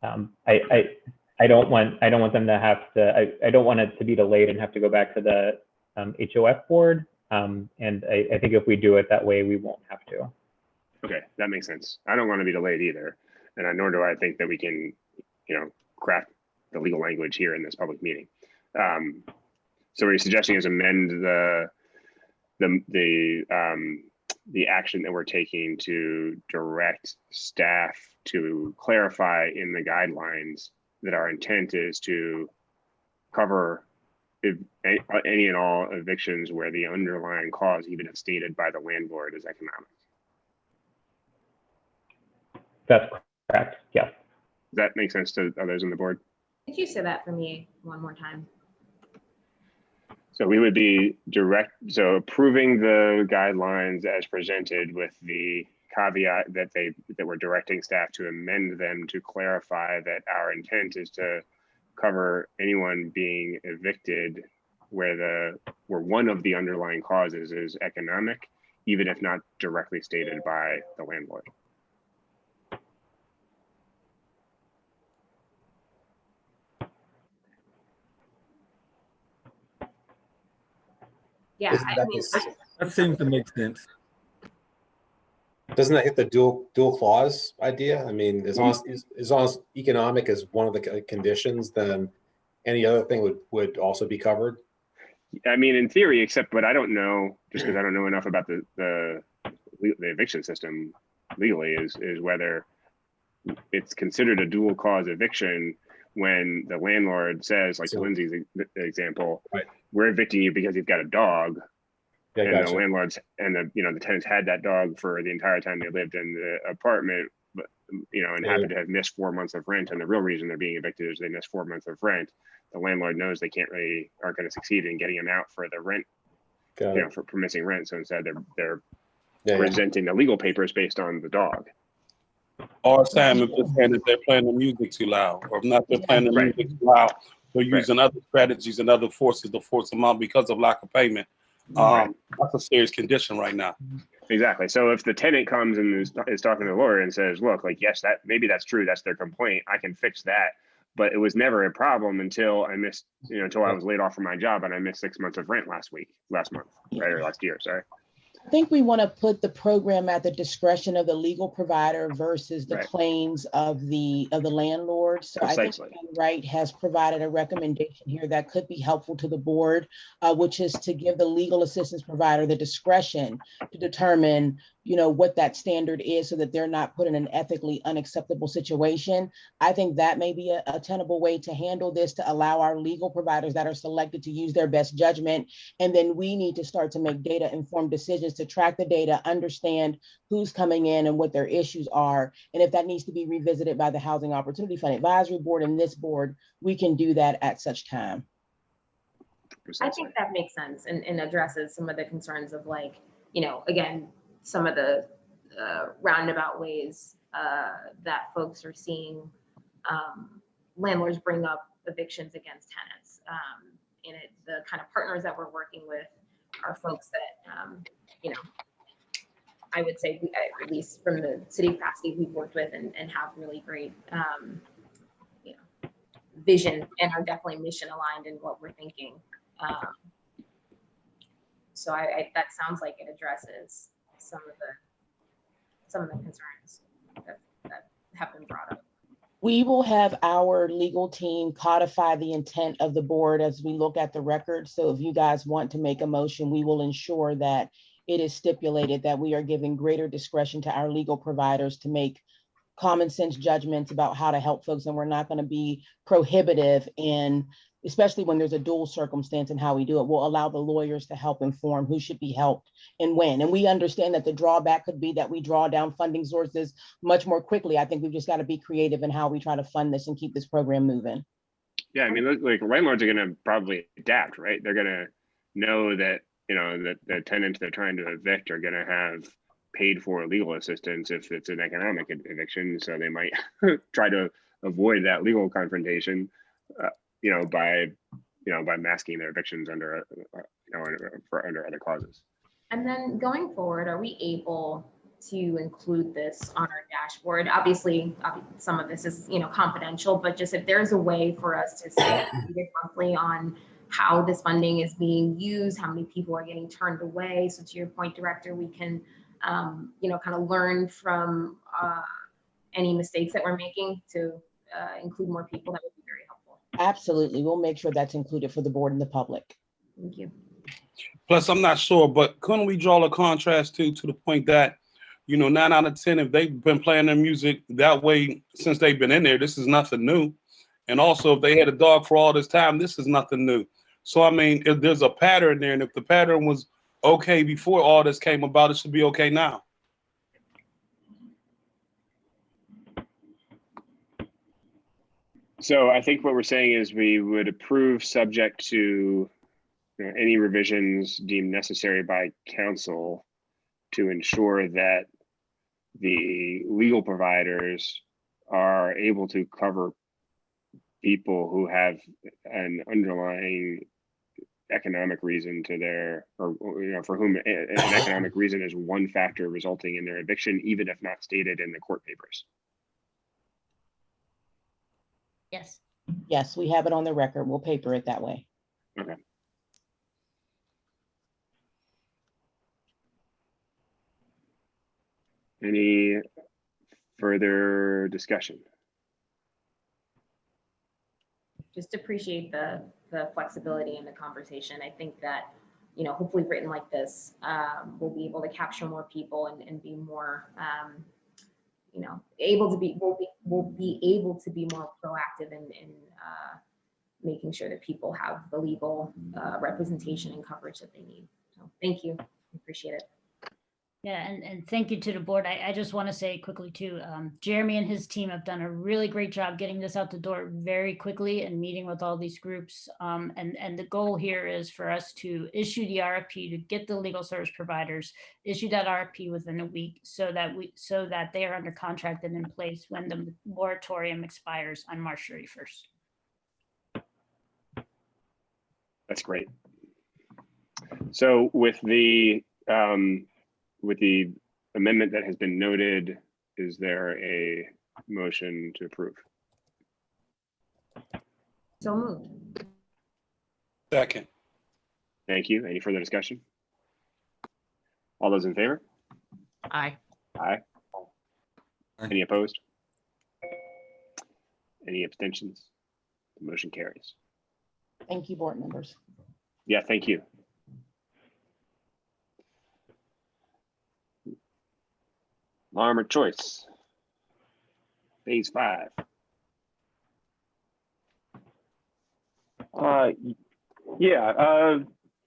I don't want them to have to. I don't want it to be delayed and have to go back to the HOF board. And I think if we do it that way, we won't have to. Okay, that makes sense. I don't want to be delayed either, and nor do I think that we can, craft the legal language here in this public meeting. So what you're suggesting is amend the action that we're taking to direct staff to clarify in the guidelines that our intent is to cover any and all evictions where the underlying cause, even if stated by the landlord, is economic. That's correct. Yes. Does that make sense to others on the board? Could you say that for me one more time? So we would be approving the guidelines as presented with the caveat that we're directing staff to amend them to clarify that our intent is to cover anyone being evicted where one of the underlying causes is economic, even if not directly stated by the landlord. Yeah, that seems to make sense. Doesn't that hit the dual clause idea? I mean, as long as economic is one of the conditions, then any other thing would also be covered. I mean, in theory, but I don't know, just because I don't know enough about the eviction system legally, is whether it's considered a dual cause eviction when the landlord says, like to Lindsay's example, right, we're evicting you because you've got a dog. Yeah, and the landlords and the tenants had that dog for the entire time they lived in the apartment, but and happened to have missed 4 months of rent. And the real reason they're being evicted is they missed 4 months of rent. The landlord knows they aren't going to succeed in getting them out for the rent, for missing rent. So instead they're presenting the legal papers based on the dog. Or Sam, if they're saying that they're playing the music too loud, or if not, they're playing the music too loud, they're using other strategies and other forces to force them out because of lack of payment. That's a serious condition right now. Exactly. So if the tenant comes and is talking to the lawyer and says, look, like, yes, maybe that's true, that's their complaint, I can fix that, but it was never a problem until I missed, until I was laid off from my job and I missed 6 months of rent last month, right, or last year, sorry. I think we want to put the program at the discretion of the legal provider versus the claims of the landlord. So I think Wright has provided a recommendation here that could be helpful to the board, which is to give the legal assistance provider the discretion to determine, what that standard is so that they're not put in an ethically unacceptable situation. I think that may be a tenable way to handle this, to allow our legal providers that are selected to use their best judgment. And then we need to start to make data-informed decisions to track the data, understand who's coming in and what their issues are. And if that needs to be revisited by the Housing Opportunity Fund Advisory Board and this board, we can do that at such time. I think that makes sense and addresses some of the concerns of again, some of the roundabout ways that folks are seeing landlords bring up evictions against tenants. And the kind of partners that we're working with are folks that, I would say, at least from the city capacity, we've worked with and have really great, vision and are definitely mission aligned in what we're thinking. So that sounds like it addresses some of the concerns that have been brought up. We will have our legal team codify the intent of the board as we look at the record. So if you guys want to make a motion, we will ensure that it is stipulated that we are giving greater discretion to our legal providers to make common sense judgments about how to help folks. And we're not going to be prohibitive in, especially when there's a dual circumstance in how we do it. We'll allow the lawyers to help inform who should be helped and when. And we understand that the drawback could be that we draw down funding sources much more quickly. I think we've just got to be creative in how we try to fund this and keep this program moving. Yeah, I mean, like landlords are going to probably adapt, right? They're going to know that, that the tenants they're trying to evict are going to have paid for legal assistance if it's an economic eviction. So they might try to avoid that legal confrontation, by masking their evictions under other causes. And then going forward, are we able to include this on our dashboard? Obviously, some of this is, confidential, but just if there's a way for us to stay updated monthly on how this funding is being used, how many people are getting turned away. So to your point, Director, we can, kind of learn from any mistakes that we're making to include more people. That would be very helpful. Absolutely. We'll make sure that's included for the board and the public. Thank you. Plus, I'm not sure, but couldn't we draw a contrast to the point that, 9 out of 10, if they've been playing their music that way since they've been in there, this is nothing new. And also, if they had a dog for all this time, this is nothing new. So, I mean, if there's a pattern there, and if the pattern was okay before all this came about, it should be okay now. So I think what we're saying is we would approve subject to any revisions deemed necessary by council to ensure that the legal providers are able to cover people who have an underlying economic reason to their, or for whom an economic reason is one factor resulting in their eviction, even if not stated in the court papers. Yes. Yes, we have it on the record. We'll paper it that way. Okay. Any further discussion? Just appreciate the flexibility in the conversation. I think that, hopefully written like this, we'll be able to capture more people and be more, we'll be able to be more proactive in making sure that people have the legal representation and coverage that they need. So thank you, I appreciate it. Yeah, and thank you to the board. I just want to say quickly too, Jeremy and his team have done a really great job getting this out the door very quickly and meeting with all these groups. And the goal here is for us to issue the RFP to get the legal service providers, issue that RFP within a week so that they are under contract and in place when the moratorium expires on March 31st. That's great. So with the amendment that has been noted, is there a motion to approve? So moved. Second. Thank you. Any further discussion? All those in favor? Aye. Aye. Any opposed? Any abstentions? The motion carries. Thank you, board members. Yeah, thank you. Alarm choice. Phase 5.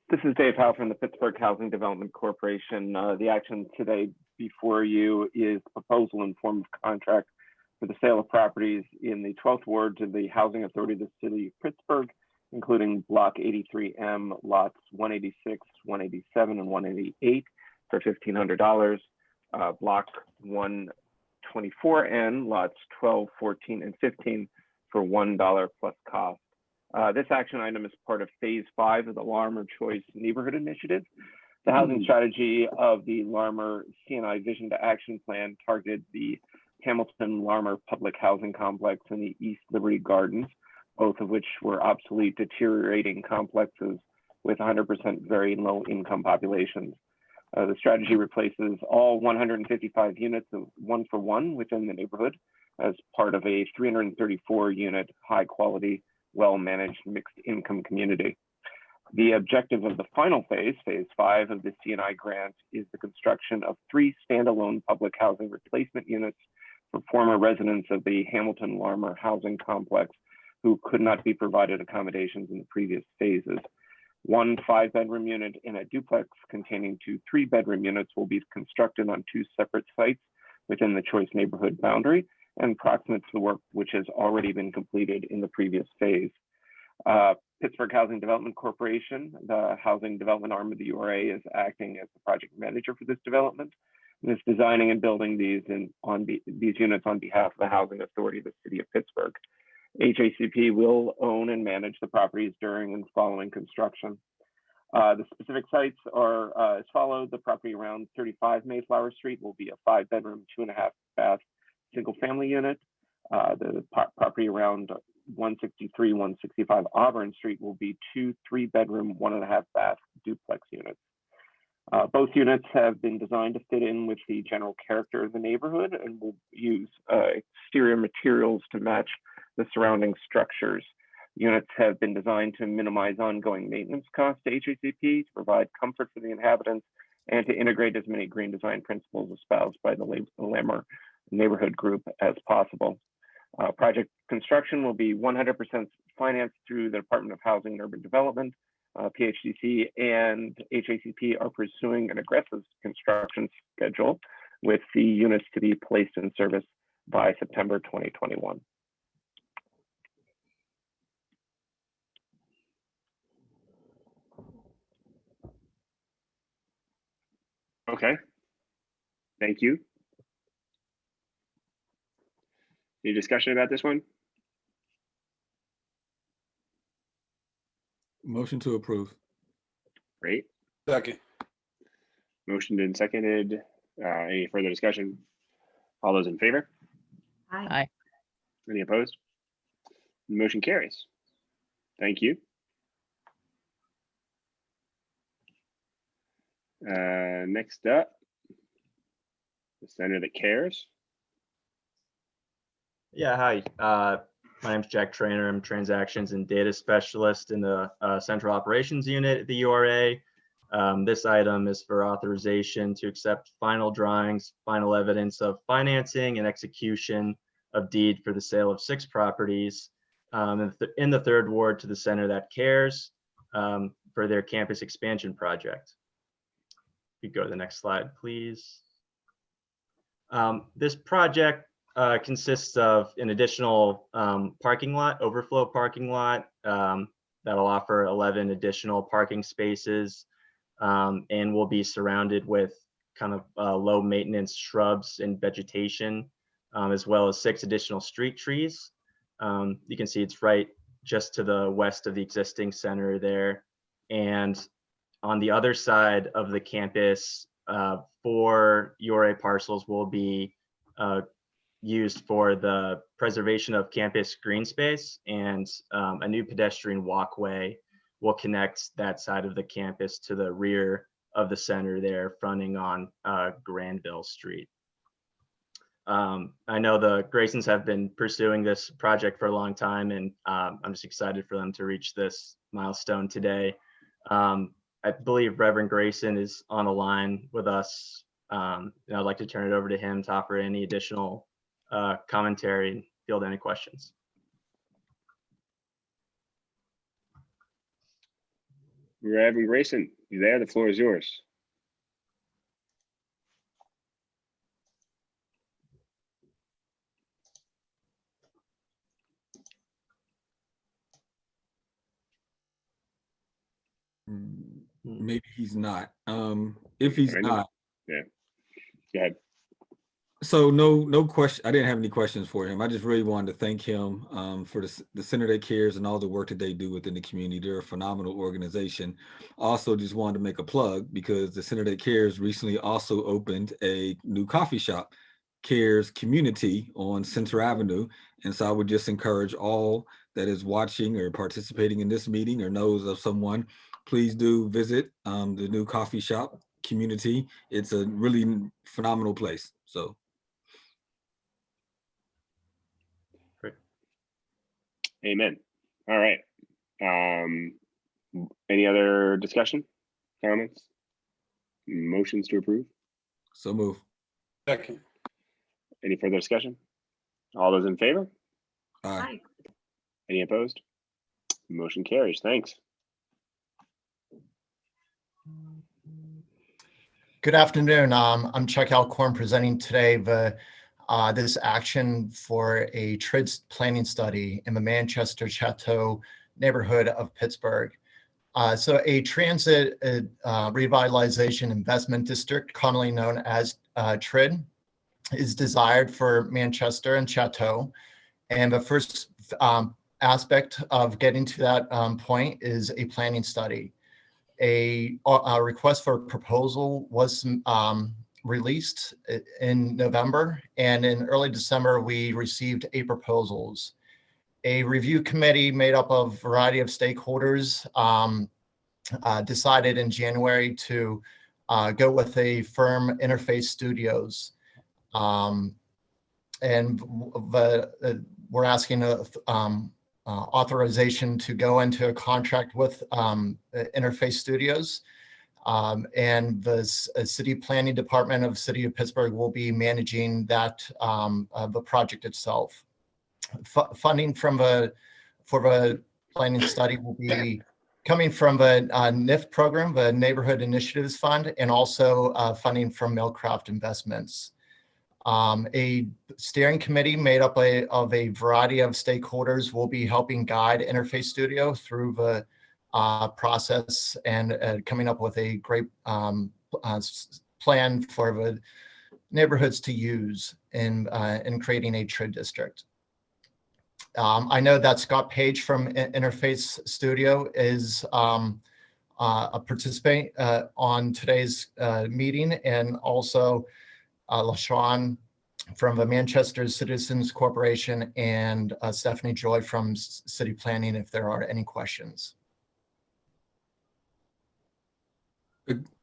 This is Dave Howe from the Pittsburgh Housing Development Corporation. The action today before you is proposal in form of contract for the sale of properties in the 12th Ward to the Housing Authority of the City of Pittsburgh, including Block 83M, lots 186, 187, and 188 for $1,500. Block 124N, lots 12, 14, and 15 for $1 plus cost. This action item is part of Phase 5 of the Larmer Choice Neighborhood Initiative. The housing strategy of the Larmer C&I Vision to Action Plan targeted the Hamilton Larmer Public Housing Complex and the East Liberty Gardens, both of which were obsolete, deteriorating complexes with 100% very low income populations. The strategy replaces all 155 units of 1-for-1 within the neighborhood as part of a 334 unit high quality, well-managed mixed income community. The objective of the final phase, Phase 5 of the C&I grant, is the construction of 3 standalone public housing replacement units for former residents of the Hamilton Larmer housing complex who could not be provided accommodations in the previous phases. 1 5-bedroom unit and a duplex containing 2 3-bedroom units will be constructed on 2 separate sites within the Choice neighborhood boundary and proximate to the work which has already been completed in the previous phase. Pittsburgh Housing Development Corporation, the housing development arm of the URA, is acting as the project manager for this development and is designing and building these units on behalf of the Housing Authority of the City of Pittsburgh. HACP will own and manage the properties during and following construction. The specific sites are as follows. The property around 35 Mayflower Street will be a 5-bedroom, 2.5-bath, single-family unit. The property around 163, 165 Auburn Street will be 2 3-bedroom, 1.5-bath duplex units. Both units have been designed to fit in with the general character of the neighborhood and will use exterior materials to match the surrounding structures. Units have been designed to minimize ongoing maintenance costs to HACP, to provide comfort for the inhabitants, and to integrate as many green design principles espoused by the Lammer neighborhood group as possible. Project construction will be 100% financed through the Department of Housing and Urban Development. PHDC and HACP are pursuing an aggressive construction schedule with the units to be placed in service by September 2021. Okay, thank you. Any discussion about this one? Motion to approve. Great. Second. Motioned and seconded. Any further discussion? All those in favor? Aye. Any opposed? Motion carries. Thank you. Next up, the Center That Cares. Yeah, hi. My name's Jack Trainer. I'm Transactions and Data Specialist in the Central Operations Unit at the URA. This item is for authorization to accept final drawings, final evidence of financing and execution of deed for the sale of 6 properties in the 3rd Ward to the Center That Cares for their campus expansion project. You go to the next slide, please. This project consists of an additional parking lot, overflow parking lot, that'll offer 11 additional parking spaces and will be surrounded with kind of low maintenance shrubs and vegetation, as well as 6 additional street trees. You can see it's right just to the west of the existing center there. And on the other side of the campus, 4 URA parcels will be used for the preservation of campus green space, and a new pedestrian walkway will connect that side of the campus to the rear of the center there, fronting on Granville Street. I know the Graysons have been pursuing this project for a long time, and I'm just excited for them to reach this milestone today. I believe Reverend Grayson is on the line with us. And I'd like to turn it over to him to offer any additional commentary and field any questions. Reverend Grayson, you there? The floor is yours. Maybe he's not. If he's not, yeah, go ahead. So no question. I didn't have any questions for him. I just really wanted to thank him for the Center That Cares and all the work that they do within the community. They're a phenomenal organization. Also, just wanted to make a plug because the Center That Cares recently also opened a new coffee shop, Cares Community, on Center Avenue. And so I would just encourage all that is watching or participating in this meeting or knows of someone, please do visit the new coffee shop, Community. It's a really phenomenal place. So. Amen. All right. Any other discussion, comments, motions to approve? So move. Second. Any further discussion? All those in favor? Aye. Any opposed? Motion carries. Thanks. Good afternoon. I'm Chuck Alcorn presenting today this action for a TRID planning study in the Manchester Chateau neighborhood of Pittsburgh. So a transit revitalization investment district, commonly known as TRID, is desired for Manchester and Chateau. And the first aspect of getting to that point is a planning study. a request for a proposal was released in November, and in early December, we received 8 proposals. A review committee made up of a variety of stakeholders decided in January to go with a firm, Interface Studios. And we're asking authorization to go into a contract with Interface Studios. And the City Planning Department of the City of Pittsburgh will be managing that, the project itself. Funding for the planning study will be coming from the NIF program, the Neighborhood Initiatives Fund, and also funding from Millcraft Investments. A steering committee made up of a variety of stakeholders will be helping guide Interface Studio through the process and coming up with a great plan for the neighborhoods to use in creating a TRID district. I know that Scott Page from Interface Studio is a participant on today's meeting, and also LaShawn from the Manchester Citizens Corporation, and Stephanie Joy from City Planning, if there are any questions.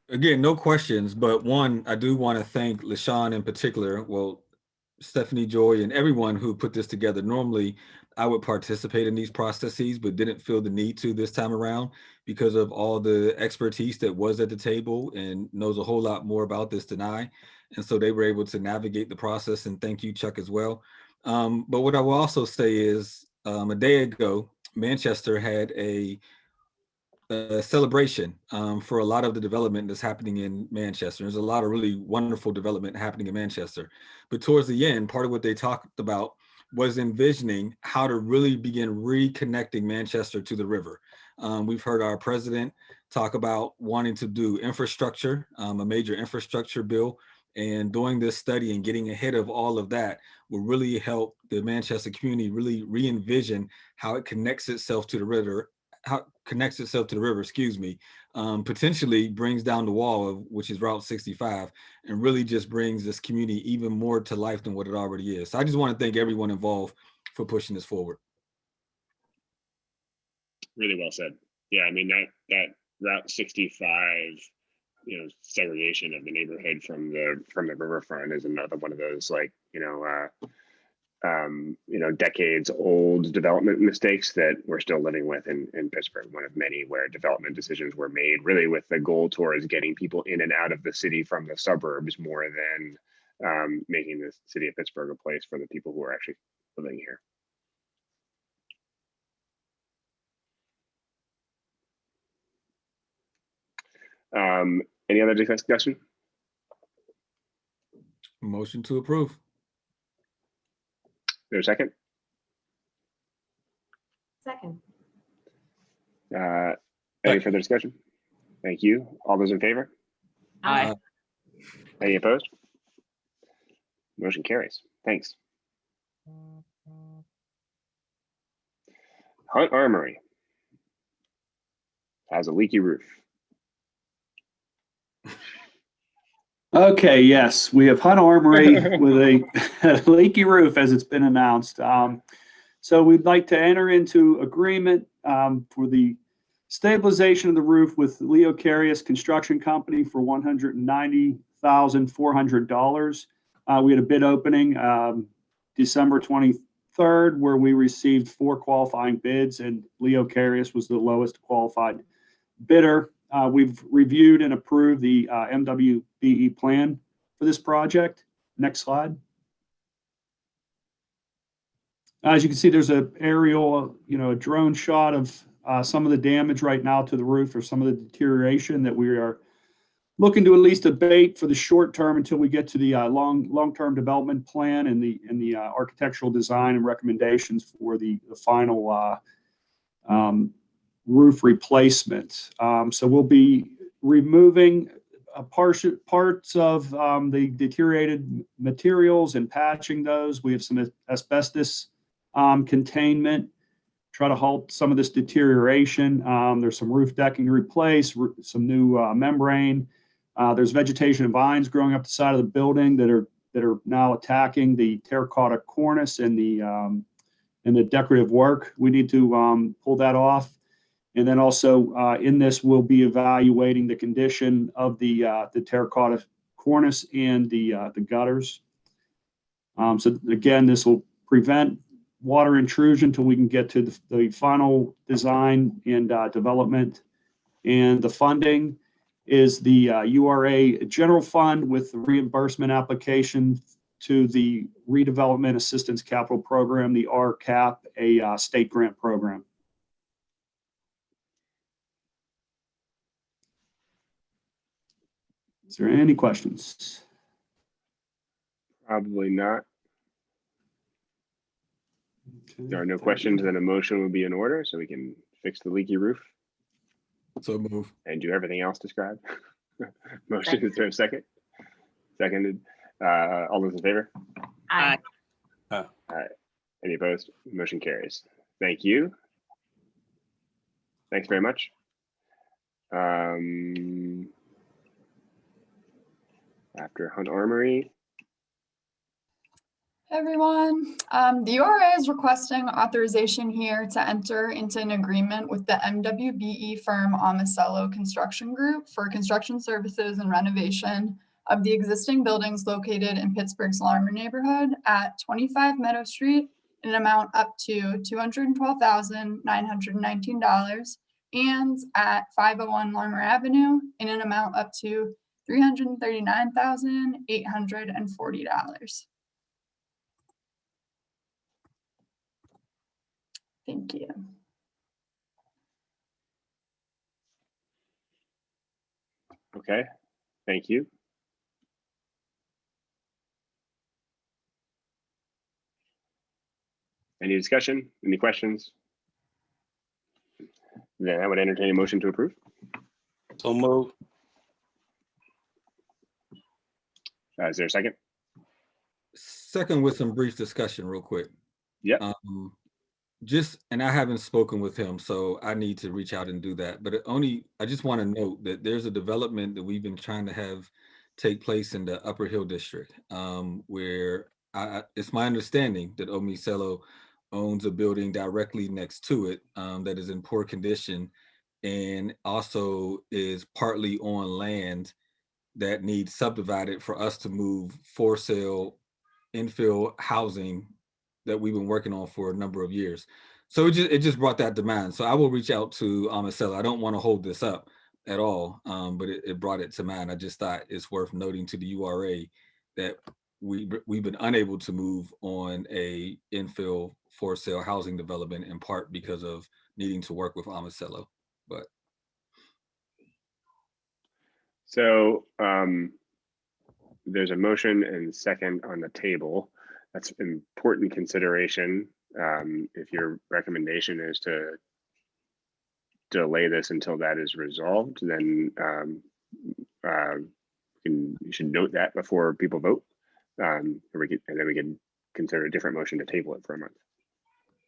Again, no questions, but one, I do want to thank LaShawn in particular, well, Stephanie Joy and everyone who put this together. Normally, I would participate in these processes, but didn't feel the need to this time around because of all the expertise that was at the table and knows a whole lot more about this than I. And so they were able to navigate the process, and thank you, Chuck, as well. But what I will also say is a day ago, Manchester had a celebration for a lot of the development that's happening in Manchester. There's a lot of really wonderful development happening in Manchester. But towards the end, part of what they talked about was envisioning how to really begin reconnecting Manchester to the river. We've heard our president talk about wanting to do infrastructure, a major infrastructure bill, and doing this study and getting ahead of all of that will really help the Manchester community really re-envision how it connects itself to the river, potentially brings down the wall of which is Route 65, and really just brings this community even more to life than what it already is. So I just want to thank everyone involved for pushing this forward. Really well said. Yeah, I mean that Route 65, segregation of the neighborhood from the riverfront is another one of those decades old development mistakes that we're still living with in Pittsburgh. One of many where development decisions were made really with the goal towards getting people in and out of the city from the suburbs more than making the city of Pittsburgh a place for the people who are actually living here. Any other discussion? Motion to approve. There's a second? Second. Any further discussion? Thank you. All those in favor? Aye. Any opposed? Motion carries. Thanks. Hunt Armory has a leaky roof. Okay, yes, we have Hunt Armory with a leaky roof, as it's been announced. So we'd like to enter into agreement for the stabilization of the roof with Leo Carius Construction Company for $190,400. We had a bid opening December 23rd, where we received 4 qualifying bids, and Leo Carius was the lowest qualified bidder. We've reviewed and approved the MWBE plan for this project. Next slide. As you can see, there's an aerial, a drone shot of some of the damage right now to the roof, or some of the deterioration that we are looking to at least abate for the short term until we get to the long-term development plan and the architectural design and recommendations for the final roof replacement. So we'll be removing parts of the deteriorated materials and patching those. We have some asbestos containment try to halt some of this deterioration. There's some roof decking replaced, some new membrane. There's vegetation and vines growing up the side of the building that are now attacking the terracotta cornice and the decorative work. We need to pull that off. And then also in this, we'll be evaluating the condition of the terracotta cornice and the gutters. So again, this will prevent water intrusion until we can get to the final design and development. And the funding is the URA General Fund with the reimbursement application to the Redevelopment Assistance Capital Program, the RCAP, a state grant program. Is there any questions? Probably not. If there are no questions, then a motion would be in order so we can fix the leaky roof. So move. And do everything else described. Motion, is there a second? Seconded. All those in favor? Aye. All right. Any opposed? Motion carries. Thank you. Thanks very much. After Hunt Armory. Hey everyone, the URA is requesting authorization here to enter into an agreement with the MWBE firm Amicello Construction Group for construction services and renovation of the existing buildings located in Pittsburgh's Larmer neighborhood at 25 Meadow Street in an amount up to $212,919 and at 501 Larmer Avenue in an amount up to $339,840. Thank you. Okay, thank you. Any discussion? Any questions? Then I would entertain a motion to approve. So move. Is there a second? Second, with some brief discussion real quick. Yeah. And I haven't spoken with him, so I need to reach out and do that. But I just want to note that there's a development that we've been trying to have take place in the Upper Hill District, where it's my understanding that Amicello owns a building directly next to it that is in poor condition and also is partly on land that needs subdivided for us to move for sale infill housing that we've been working on for a number of years. So it just brought that to mind. So I will reach out to Amicello. I don't want to hold this up at all, but it brought it to mind. I just thought it's worth noting to the URA that we've been unable to move on a infill for sale housing development in part because of needing to work with Amicello. But so there's a motion and second on the table. That's important consideration. If your recommendation is to delay this until that is resolved, then you should note that before people vote. And then we can consider a different motion to table it for a month.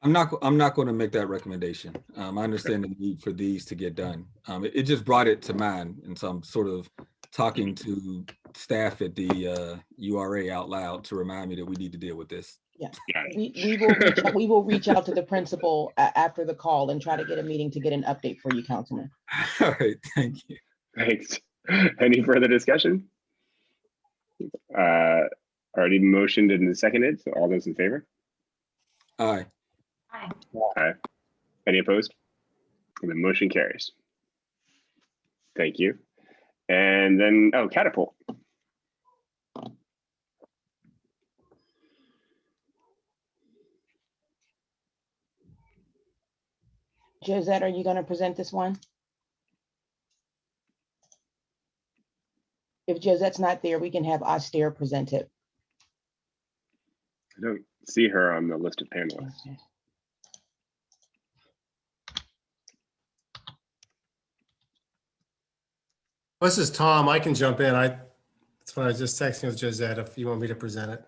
I'm not going to make that recommendation. I understand the need for these to get done. It just brought it to mind, and so I'm sort of talking to staff at the URA out loud to remind me that we need to deal with this. Yeah, we will reach out to the principal after the call and try to get a meeting to get an update for you, Councilman. All right, thank you. Thanks. Any further discussion? Already motioned and seconded. So all those in favor? Aye. Aye. Aye. Any opposed? And the motion carries. Thank you. And then, Catapult. Josette, are you going to present this one? If Josette's not there, we can have Austere present it. I don't see her on the list of panelists. Okay. This is Tom. I can jump in. That's what I was just texting with Josette if you want me to present it.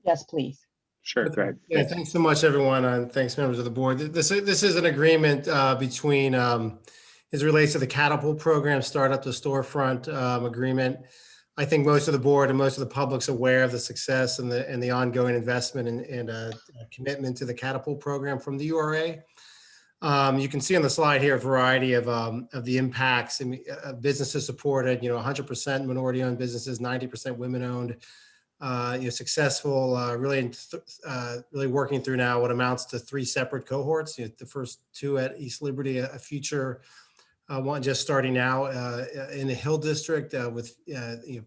Yes, please. Sure, go ahead. Yeah, thanks so much, everyone, and thanks, members of the board. This is an agreement between, as it relates to the Catapult program, Startup to Storefront agreement. I think most of the board and most of the public's aware of the success and the ongoing investment and commitment to the Catapult program from the URA. You can see on the slide here a variety of the impacts. Businesses supported, 100% minority-owned businesses, 90% women-owned. Successful, really working through now what amounts to 3 separate cohorts. The first 2 at East Liberty, a future one just starting now in the Hill District with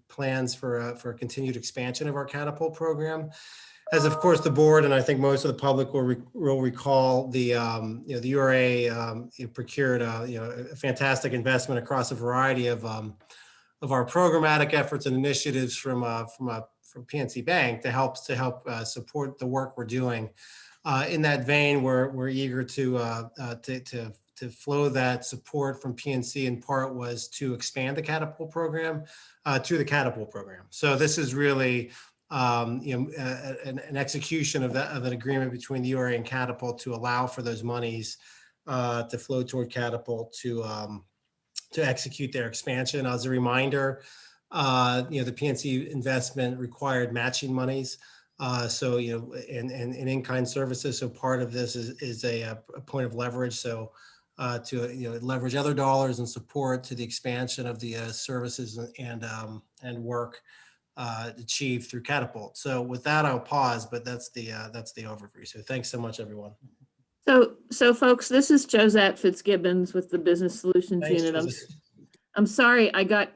plans for continued expansion of our Catapult program. As of course the board and I think most of the public will recall, the URA procured a fantastic investment across a variety of our programmatic efforts and initiatives from PNC Bank to help support the work we're doing. In that vein, we're eager to flow that support from PNC. In part was to expand the Catapult program to the Catapult program. So this is really an execution of an agreement between the URA and Catapult to allow for those monies to flow toward Catapult to execute their expansion. As a reminder, the PNC investment required matching monies. So, and in-kind services. So part of this is a point of leverage. So to, leverage other dollars and support to the expansion of the services and work achieved through Catapult. So with that, I'll pause, but that's the overview. So thanks so much, everyone. So folks, this is Josette Fitzgibbons with the Business Solutions Thanks, Unit. I'm sorry, I got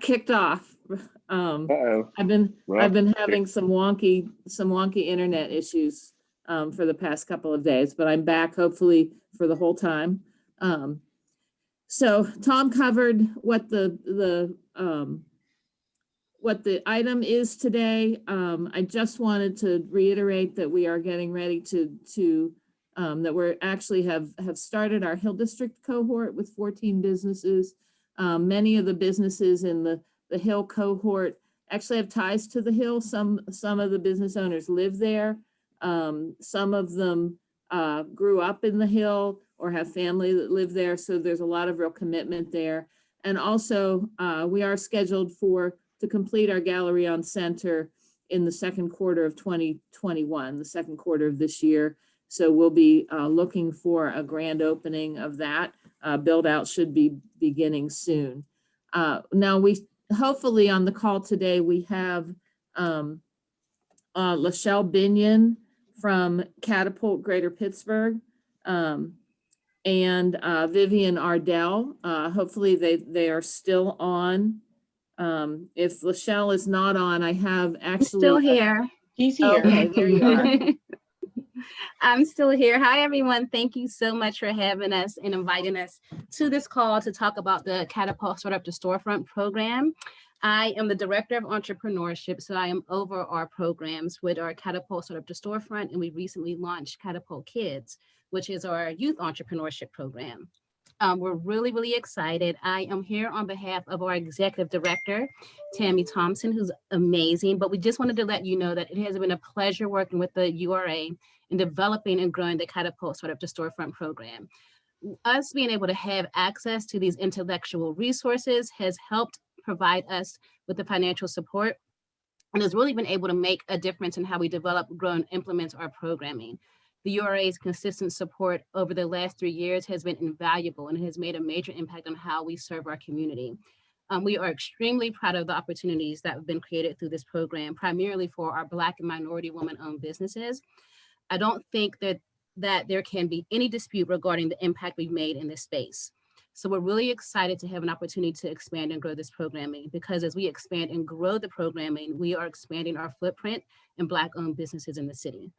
kicked off. I've been having some wonky internet issues for the past couple of days, but I'm back hopefully for the whole time. So Tom covered what the item is today. I just wanted to reiterate that we are getting ready to that we're actually have started our Hill District cohort with 14 businesses. Many of the businesses in the Hill cohort actually have ties to the Hill. Some of the business owners live there. Some of them grew up in the Hill or have family that live there. So there's a lot of real commitment there. And also we are scheduled to complete our Gallery on Center in the second quarter of 2021, the second quarter of this year. So we'll be looking for a grand opening of that. Build out should be beginning soon. Now we hopefully on the call today, we have Lachelle Binion from Catapult Greater Pittsburgh and Vivian Ardell. Hopefully they are still on. If Lachelle is not on, I have actually. Still here. She's here. Okay, there you are. I'm still here. Hi, everyone. Thank you so much for having us and inviting us to this call to talk about the Catapult Startup to Storefront program. I am the Director of Entrepreneurship, so I am over our programs with our Catapult Startup to Storefront, and we recently launched Catapult Kids, which is our youth entrepreneurship program. We're really, really excited. I am here on behalf of our Executive Director, Tammy Thompson, who's amazing, but we just wanted to let you know that it has been a pleasure working with the URA in developing and growing the Catapult Startup to Storefront program. Us being able to have access to these intellectual resources has helped provide us with the financial support and has really been able to make a difference in how we develop, grow, and implement our programming. The URA's consistent support over the last 3 years has been invaluable and has made a major impact on how we serve our community. We are extremely proud of the opportunities that have been created through this program, primarily for our Black and minority woman-owned businesses. I don't think that there can be any dispute regarding the impact we've made in this space. So we're really excited to have an opportunity to expand and grow this programming, because as we expand and grow the programming, we are expanding our footprint in Black-owned businesses in the city.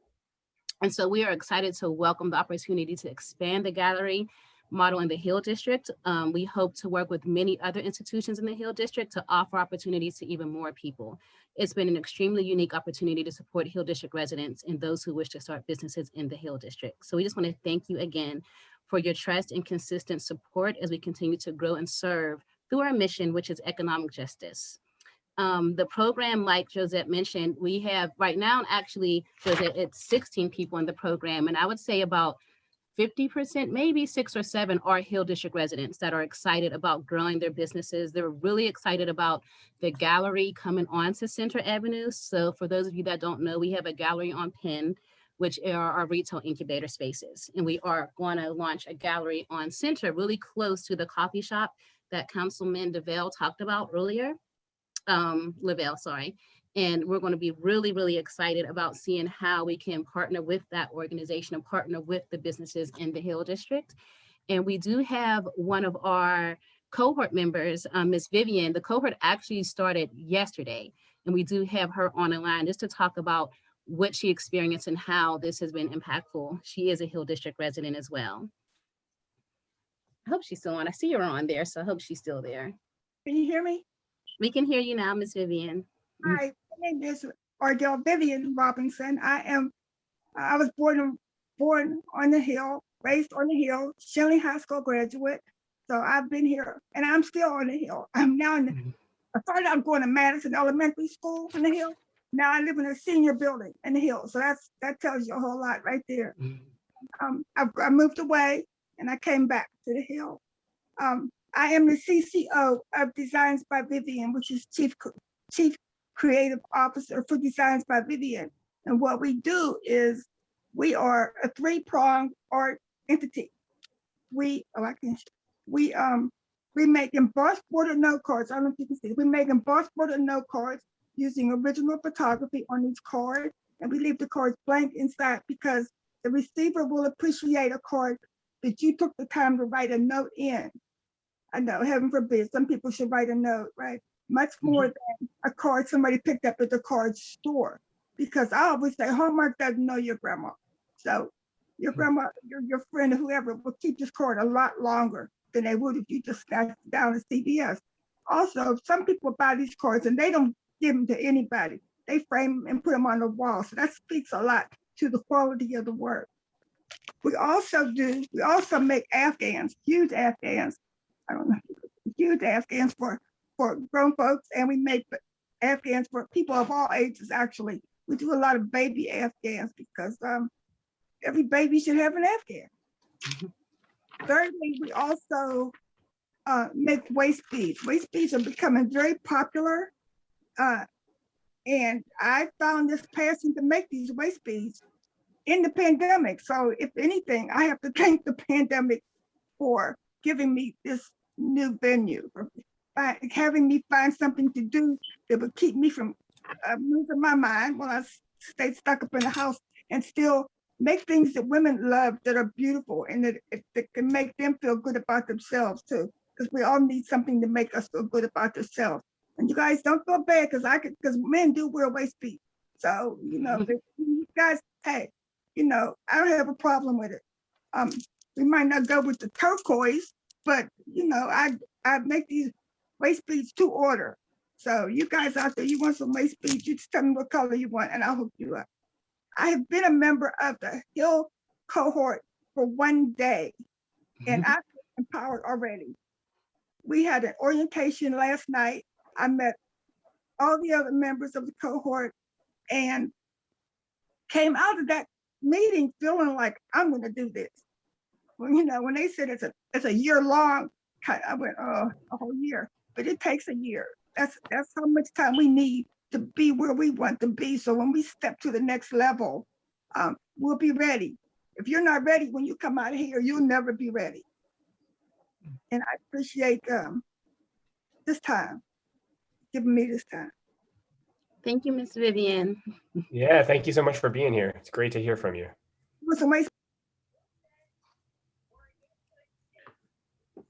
And so we are excited to welcome the opportunity to expand the gallery model in the Hill District. We hope to work with many other institutions in the Hill District to offer opportunities to even more people. It's been an extremely unique opportunity to support Hill District residents and those who wish to start businesses in the Hill District. So we just want to thank you again for your trust and consistent support as we continue to grow and serve through our mission, which is economic justice. The program, like Josette mentioned, we have right now, actually, Josette, it's 16 people in the program. And I would say about 50%, maybe 6 or 7 are Hill District residents that are excited about growing their businesses. They're really excited about the gallery coming onto Center Avenue. So for those of you that don't know, we have a gallery on Penn, which are our retail incubator spaces. And we are going to launch a gallery on Center, really close to the coffee shop that Councilman DeVille talked about earlier. Lavelle, sorry. And we're going to be really, really excited about seeing how we can partner with that organization and partner with the businesses in the Hill District. And we do have one of our cohort members, Ms. Vivian. The cohort actually started yesterday, and we do have her on the line just to talk about what she experienced and how this has been impactful. She is a Hill District resident as well. I hope she's still on. I see her on there, so I hope she's still there. Can you hear me? We can hear you now, Ms. Vivian. Hi, my name is Ardell Vivian Robinson. I was born on the Hill, raised on the Hill, Shelly High School graduate. So I've been here, and I'm still on the Hill. I'm now I started out going to Madison Elementary School on the Hill. Now I live in a senior building in the Hill. So that tells you a whole lot right there. I moved away and I came back to the Hill. I am the CCO of Designs by Vivian, which is Chief Creative Officer for Designs by Vivian. And what we do is we are a 3-pronged art entity. We make embossed border note cards. I don't know if you can see. We make embossed border note cards using original photography on each card, and we leave the cards blank inside because the receiver will appreciate a card that you took the time to write a note in. I know, heaven forbid, some people should write a note, right? Much more than a card somebody picked up at the card store. Because I always say Hallmark doesn't know your grandma. So your grandma, your friend or whoever will keep this card a lot longer than they would if you just snatched it down at CVS. Also, some people buy these cards and they don't give them to anybody. They frame them and put them on the wall. So that speaks a lot to the quality of the work. We also make Afghans, huge Afghans. I don't know, huge Afghans for grown folks, and we make Afghans for people of all ages, actually. We do a lot of baby Afghans because every baby should have an Afghan. Thirdly, we also make waist beads. Waist beads are becoming very popular. And I found this passion to make these waist beads in the pandemic. So if anything, I have to thank the pandemic for giving me this new venue, for having me find something to do that would keep me from losing my mind while I stayed stuck up in the house and still make things that women love that are beautiful and that can make them feel good about themselves too. Because we all need something to make us feel good about ourselves. And you guys don't feel bad because men do wear waist beads. So, you guys, hey, I don't have a problem with it. We might not go with the turquoise, but I make these waist beads to order. So you guys out there, you want some waist beads, you just tell me what color you want and I'll hook you up. I have been a member of the Hill cohort for 1 day and I've been empowered already. We had an orientation last night. I met all the other members of the cohort and came out of that meeting feeling like I'm gonna do this. When they said it's a year long, I went, oh, a whole year, but it takes a year. That's how much time we need to be where we want to be. So when we step to the next level, we'll be ready. If you're not ready when you come out of here, you'll never be ready. And I appreciate this time, giving me this time. Thank you, Ms. Vivian. Yeah, thank you so much for being here. It's great to hear from you.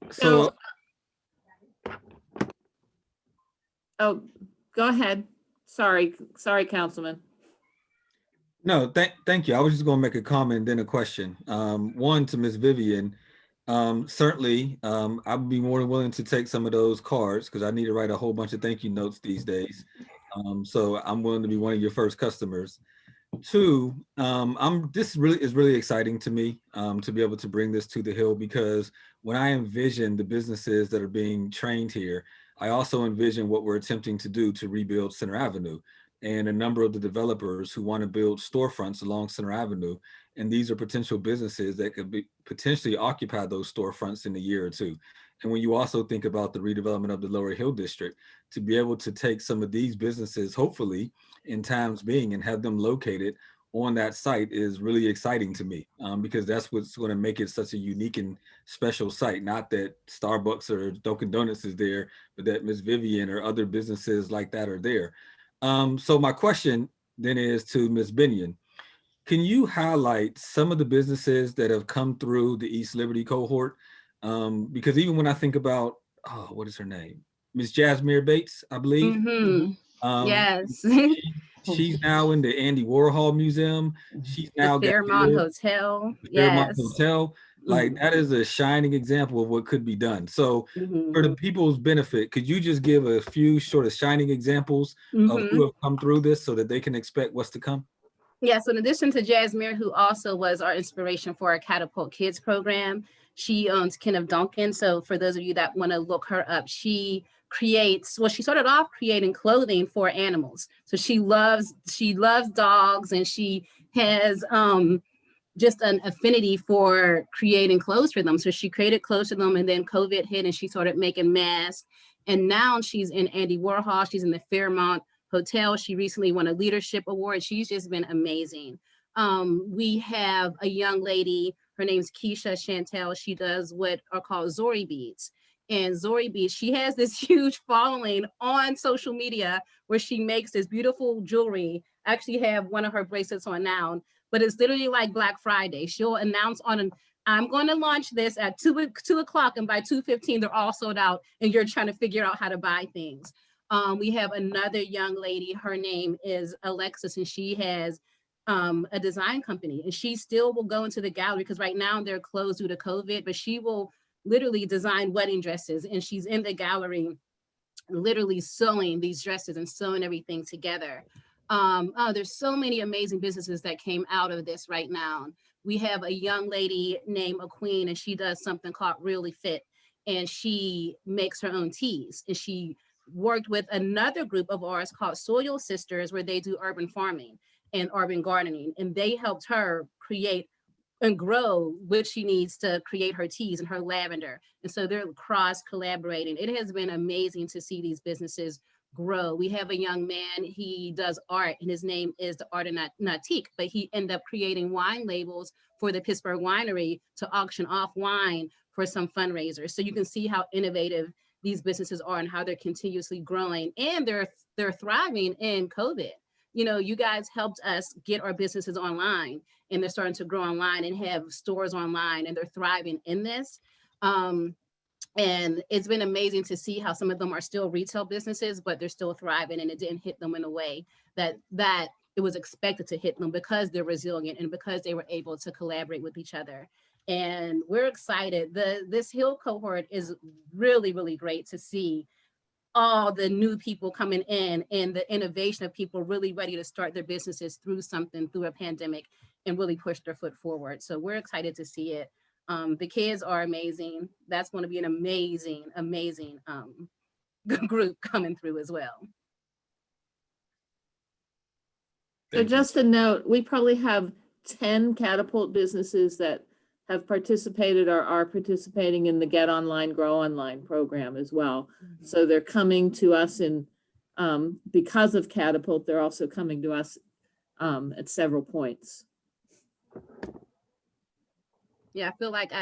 So, oh, go ahead. Sorry, Councilman. No, thank you. I was just going to make a comment, then a question. One to Ms. Vivian. Certainly, I'd be more than willing to take some of those cards because I need to write a whole bunch of thank you notes these days. So I'm willing to be one of your first customers. Two, this is really exciting to me to be able to bring this to the Hill because when I envision the businesses that are being trained here, I also envision what we're attempting to do to rebuild Center Avenue and a number of the developers who want to build storefronts along Center Avenue. And these are potential businesses that could be potentially occupy those storefronts in a year or two. And when you also think about the redevelopment of the Lower Hill District, to be able to take some of these businesses, hopefully in times being, and have them located on that site is really exciting to me, because that's what's going to make it such a unique and special site. Not that Starbucks or Dunkin' Donuts is there, but that Miss Vivian or other businesses like that are there. So my question then is to Ms. Binion. Can you highlight some of the businesses that have come through the East Liberty cohort? Because even when I think about, what is her name? Ms. Jasmine Bates, I believe. Yes. She's now in the Andy Warhol Museum. She's now The Fairmont Hotel. Fairmont Yes. Hotel. Like that is a shining example of what could be done. So for the people's benefit, could you just give a few sort of shining examples of who have come through this so that they can expect what's to come? Yeah, so in addition to Jasmine, who also was our inspiration for our Catapult Kids program, she owns Kenneth Duncan. So for those of you that want to look her up, she creates, well, she started off creating clothing for animals. So she loves dogs, and she has just an affinity for creating clothes for them. So she created clothes for them, and then COVID hit and she started making masks. And now she's in Andy Warhol, she's in the Fairmont Hotel. She recently won a leadership award. She's just been amazing. We have a young lady, her name's Keisha Chantel. She does what are called Zori beads. And Zori beads, she has this huge following on social media where she makes this beautiful jewelry. I actually have one of her bracelets on now, but it's literally like Black Friday. She'll announce I'm going to launch this at 2 o'clock, and by 2:15, they're all sold out, and you're trying to figure out how to buy things. We have another young lady, her name is Alexis, and she has a design company, and she still will go into the gallery because right now they're closed due to COVID, but she will literally design wedding dresses, and she's in the gallery literally sewing these dresses and sewing everything together. There's so many amazing businesses that came out of this right now. We have a young lady named Queen, and she does something called Really Fit, and she makes her own teas, and she worked with another group of ours called Soil Sisters, where they do urban farming and urban gardening, and they helped her create and grow what she needs to create her teas and her lavender. And so they're cross collaborating. It has been amazing to see these businesses grow. We have a young man, he does art, and his name is the Art of Nautique, but he ended up creating wine labels for the Pittsburgh winery to auction off wine for some fundraisers. So you can see how innovative these businesses are and how they're continuously growing, and they're thriving in COVID. You know, you guys helped us get our businesses online, and they're starting to grow online and have stores online, and they're thriving in this. And it's been amazing to see how some of them are still retail businesses, but they're still thriving, and it didn't hit them in a way that it was expected to hit them because they're resilient and because they were able to collaborate with each other. And we're excited. This Hill cohort is really, really great to see all the new people coming in and the innovation of people really ready to start their businesses through a pandemic, and really push their foot forward. So we're excited to see it. The kids are amazing. That's going to be an amazing, amazing group coming through as well. So just a note, we probably have 10 Catapult businesses that have participated or are participating in the Get Online, Grow Online program as well. So they're coming to us because of Catapult, they're also coming to us at several points. Yeah, I feel like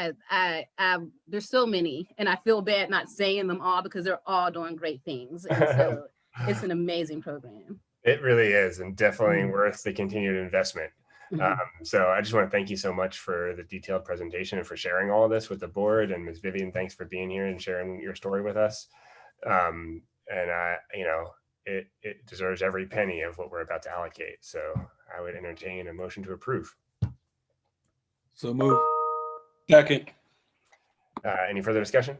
there's so many, and I feel bad not saying them all because they're all doing great things. And so it's an amazing program. It really is, and definitely worth the continued investment. So I just want to thank you so much for the detailed presentation and for sharing all of this with the board. And Ms. Vivian, thanks for being here and sharing your story with us. It deserves every penny of what we're about to allocate. So I would entertain a motion to approve. So move. Second. Any further discussion?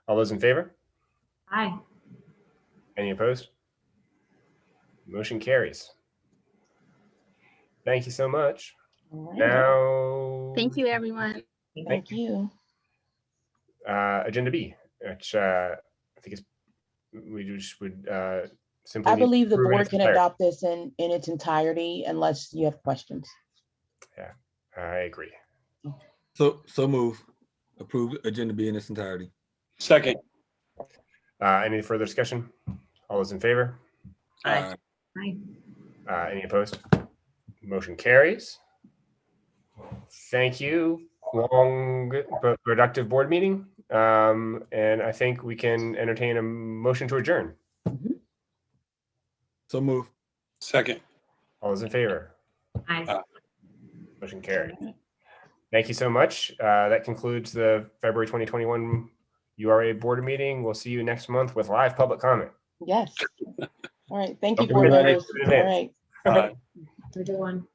All those in favor? Aye. Any opposed? Motion carries. Thank you so much. Right. Now, Thank you, everyone. Thank you. Agenda B, which I think is we just would simply. I need to believe the approve it board its can entirety. adopt this in its entirety unless you have questions. Yeah, I agree. So move. Approve agenda B in its entirety. Second. Any further discussion? All those in favor? Aye. Any opposed? Motion carries. Thank you. Long but productive board meeting. And I think we can entertain a motion to adjourn. So move. Second. All those in favor? Aye. Motion carried. Thank you so much. That concludes the February 2021 URA board meeting. We'll see you next month with live public comment. Yes. All right. Thank you, Okay, board everybody. members. All right. Bye. Have a good one.